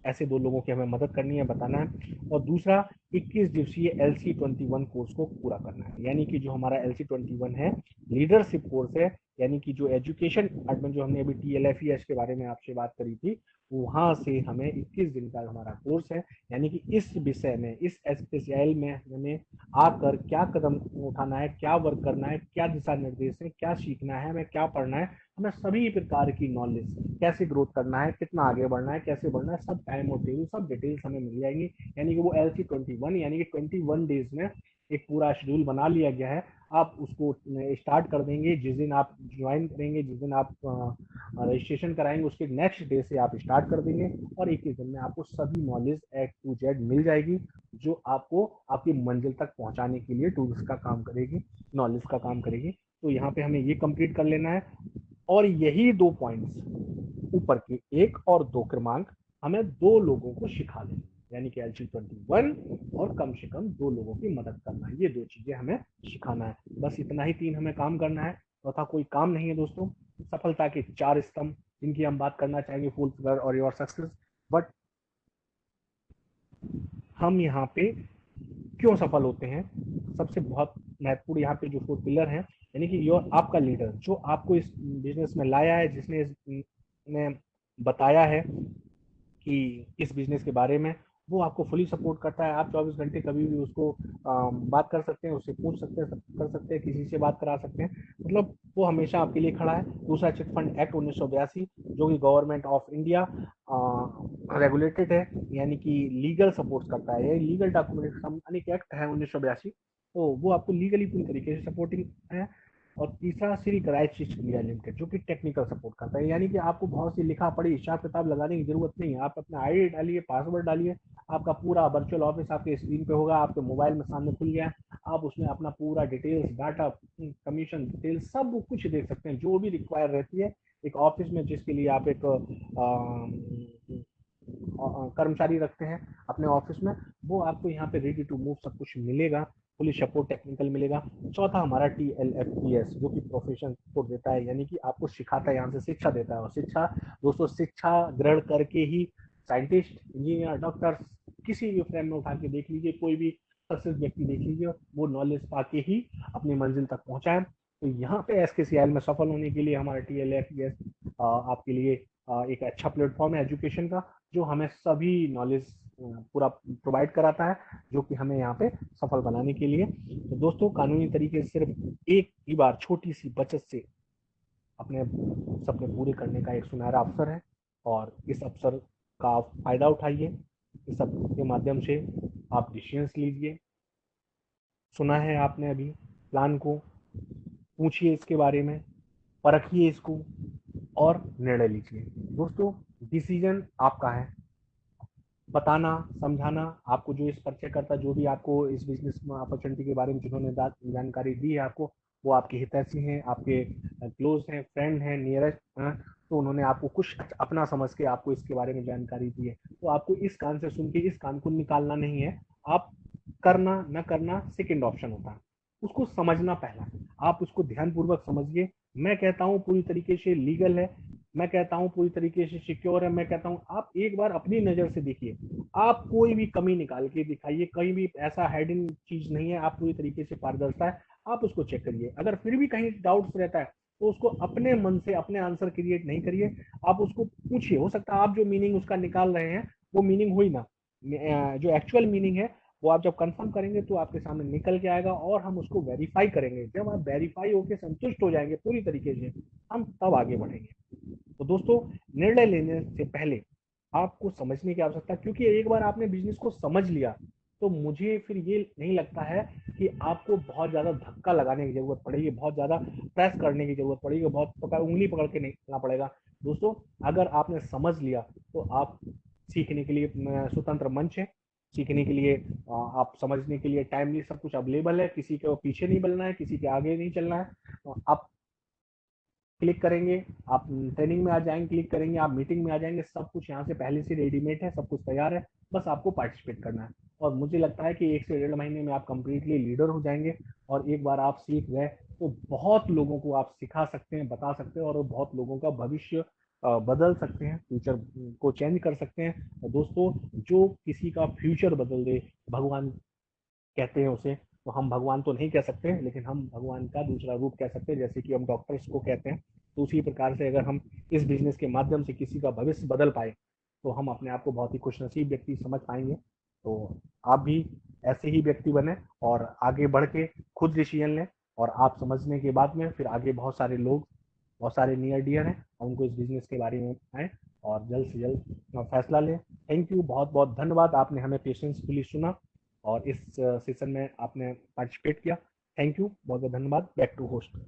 ऐसे 2 लोगों की हमें मदद करनी है, बताना है। और दूसरा, 21 दिवसीय LC21 कोर्स को पूरा करना है, यानी कि जो हमारा LC21 है लीडरशिप कोर्स है, यानी कि जो एजुकेशन डिपार्टमेंट, जो हमने अभी TLFES के बारे में आपसे बात करी थी, वहाँ से हमें 21 दिन का हमारा कोर्स है। यानी कि इस विषय में, इस स्पेशल में हमें आकर क्या कदम उठाना है, क्या वर्क करना है, क्या दिशा निर्देश है, क्या सीखना है, हमें क्या पढ़ना है, हमें सभी प्रकार की नॉलेज, कैसे ग्रोथ करना है, कितना आगे बढ़ना है, कैसे बढ़ना है, सब टाइम और टेबल, सब डिटेल्स हमें मिल जाएंगी। यानी कि वो LC21 यानी कि 21 डेज में एक पूरा शेड्यूल बना लिया गया है। आप उसको स्टार्ट कर देंगे जिस दिन आप ज्वाइन करेंगे, जिस दिन आप रजिस्ट्रेशन कराएंगे, उसके नेक्स्ट डे से आप स्टार्ट कर देंगे, और 21 दिन में आपको सभी नॉलेज A to Z मिल जाएगी, जो आपको आपकी मंजिल तक पहुंचाने के लिए टूल्स का काम करेगी, नॉलेज का काम करेगी। तो यहाँ पे हमें ये कंप्लीट कर लेना है, और यही 2 पॉइंट्स ऊपर के 1 और 2 क्रमांक हमें 2 लोगों को सिखा लेना, यानी कि LC21 और कम से कम 2 लोगों की मदद करना है। ये 2 चीजें हमें सिखाना है, बस इतना ही 3 हमें काम करना है, तथा कोई काम नहीं है दोस्तों। सफलता के 4 स्तंभ जिनकी हम बात करना चाहेंगे, फुल फिगर और योर सक्सेस। बट हम यहाँ पे क्यों सफल होते हैं, सबसे बहुत महत्वपूर्ण यहाँ पे जो 4 पिलर हैं, यानी कि योर आपका लीडर जो आपको इस बिजनेस में लाया है, जिसने इसमें बताया है कि इस बिजनेस के बारे में, वो आपको फुली सपोर्ट करता है। आप 24 घंटे कभी भी उसको बात कर सकते हैं, उससे पूछ सकते हैं, कर सकते हैं, किसी से बात करा सकते हैं, मतलब वो हमेशा आपके लिए खड़ा है। दूसरा, चिटफंड एक्ट 1982 जो कि गवर्नमेंट ऑफ इंडिया रेगुलेटेड है, यानी कि लीगल सपोर्ट करता है। ये लीगल डॉक्यूमेंट अनेक एक्ट है 1982, तो वो आपको लीगली पूरी तरीके से सपोर्टिंग है। और तीसरा, श्री क्राइस्ट इंडिया लिमिटेड जो कि टेक्निकल सपोर्ट करता है, यानी कि आपको बहुत सी लिखा पढ़ी हिसाब किताब लगाने की जरूरत नहीं है। आप अपना आईडी डालिए, पासवर्ड डालिए, आपका पूरा वर्चुअल ऑफिस आपके स्क्रीन पे होगा, आपके मोबाइल में सामने खुल गया है। आप उसमें अपना पूरा डिटेल्स, डाटा, कमीशन डिटेल्स सब कुछ देख सकते हैं, जो भी रिक्वायर रहती है एक ऑफिस में, जिसके लिए आप एक कर्मचारी रखते हैं अपने ऑफिस में, वो आपको यहाँ पे रेडी टू मूव सब कुछ मिलेगा, फुली सपोर्ट टेक्निकल मिलेगा। चौथा हमारा TLFPS, जो कि प्रोफेशन सपोर्ट देता है, यानी कि आपको सिखाता है, यहाँ से शिक्षा देता है। और शिक्षा दोस्तों, शिक्षा ग्रहण करके ही साइंटिस्ट, इंजीनियर, डॉक्टर, किसी भी फ्रेम में उठा के देख लीजिए, कोई भी सक्सेस व्यक्ति देख लीजिए, वो नॉलेज पाके ही अपनी मंजिल तक पहुंचा है। तो यहाँ पे SKCIL में सफल होने के लिए हमारा TLFPS आपके लिए एक अच्छा प्लेटफॉर्म है एजुकेशन का, जो हमें सभी नॉलेज पूरा प्रोवाइड कराता है, जो कि हमें यहाँ पे सफल बनाने के लिए। तो दोस्तों, कानूनी तरीके से सिर्फ एक ही बार छोटी सी बचत से अपने सपने पूरे करने का एक सुनहरा अवसर है, और इस अवसर का फायदा उठाइए। इस सब के माध्यम से आप डिसीजंस लीजिए। सुना है आपने अभी प्लान को, पूछिए इसके बारे में, परखिए इसको और निर्णय लीजिए। दोस्तों, डिसीजन आपका है, बताना, समझाना, आपको जो इस परिचय करता, जो भी आपको इस बिजनेस अपॉर्चुनिटी के बारे में जिन्होंने जानकारी दी है आपको, वो आपके हितैषी हैं, आपके क्लोज हैं, फ्रेंड हैं, नियरेस्ट हैं, तो उन्होंने आपको कुछ अपना समझ के आपको इसके बारे में जानकारी दी है। तो आपको इस कान से सुन के इस कान को निकालना नहीं है। आप करना न करना सेकेंड ऑप्शन होता है, उसको समझना पहला। आप उसको ध्यानपूर्वक समझिए। मैं कहता हूँ पूरी तरीके से लीगल है, मैं कहता हूँ पूरी तरीके से सिक्योर है, मैं कहता हूँ आप एक बार अपनी नजर से देखिए, आप कोई भी कमी निकाल के दिखाइए, कहीं भी ऐसा हेडिंग चीज नहीं है, आप पूरी तरीके से पारदर्शिता है, आप उसको चेक करिए। अगर फिर भी कहीं डाउट्स रहता है, तो उसको अपने मन से अपने आंसर क्रिएट नहीं करिए, आप उसको पूछिए। हो सकता है आप जो मीनिंग उसका निकाल रहे हैं वो मीनिंग हुई ना, जो एक्चुअल मीनिंग है वो आप जब कंफर्म करेंगे तो आपके सामने निकल के आएगा, और हम उसको वेरीफाई करेंगे। जब आप वेरीफाई होकर संतुष्ट हो जाएंगे पूरी तरीके से, हम तब आगे बढ़ेंगे। तो दोस्तों, निर्णय लेने से पहले आपको समझने की आवश्यकता, क्योंकि एक बार आपने बिजनेस को समझ लिया तो मुझे फिर ये नहीं लगता है कि आपको बहुत ज्यादा धक्का लगाने की जरूरत पड़ेगी, बहुत ज्यादा प्रेस करने की जरूरत पड़ेगी, बहुत उंगली पकड़ के नहीं करना पड़ेगा। दोस्तों, अगर आपने समझ लिया तो आप सीखने के लिए स्वतंत्र मंच है, सीखने के लिए आप समझने के लिए टाइमली सब कुछ अवेलेबल है, किसी के पीछे नहीं बनना है, किसी के आगे नहीं चलना है। आप क्लिक करेंगे, आप ट्रेनिंग में आ जाएंगे, क्लिक करेंगे, आप मीटिंग में आ जाएंगे, सब कुछ यहाँ से पहले से रेडीमेड है, सब कुछ तैयार है, बस आपको पार्टिसिपेट करना है। और मुझे लगता है कि 1 से 1.5 महीने में आप कंप्लीटली लीडर हो जाएंगे, और एक बार आप सीख गए तो बहुत लोगों को आप सिखा सकते हैं, बता सकते हैं, और बहुत लोगों का भविष्य बदल सकते हैं, फ्यूचर को चेंज कर सकते हैं। और दोस्तों, जो किसी का फ्यूचर बदल दे, भगवान कहते हैं उसे, तो हम भगवान तो नहीं कह सकते, लेकिन हम भगवान का दूसरा रूप कह सकते हैं, जैसे कि हम डॉक्टर्स को कहते हैं। तो उसी प्रकार से अगर हम इस बिजनेस के माध्यम से किसी का भविष्य बदल पाए, तो हम अपने आप को बहुत ही खुशनसीब व्यक्ति समझ पाएंगे। तो आप भी ऐसे ही व्यक्ति बने और आगे बढ़ के खुद डिसीजन लें, और आप समझने के बाद में फिर आगे बहुत सारे लोग, बहुत सारे नियर डियर हैं, उनको इस बिजनेस के बारे में आए और जल्द से जल्द फैसला लें। थैंक यू, बहुत बहुत धन्यवाद, आपने हमें पेशेंसफुली सुना और इस सेशन में आपने पार्टिसिपेट किया। थैंक यू, बहुत बहुत धन्यवाद। Back to host.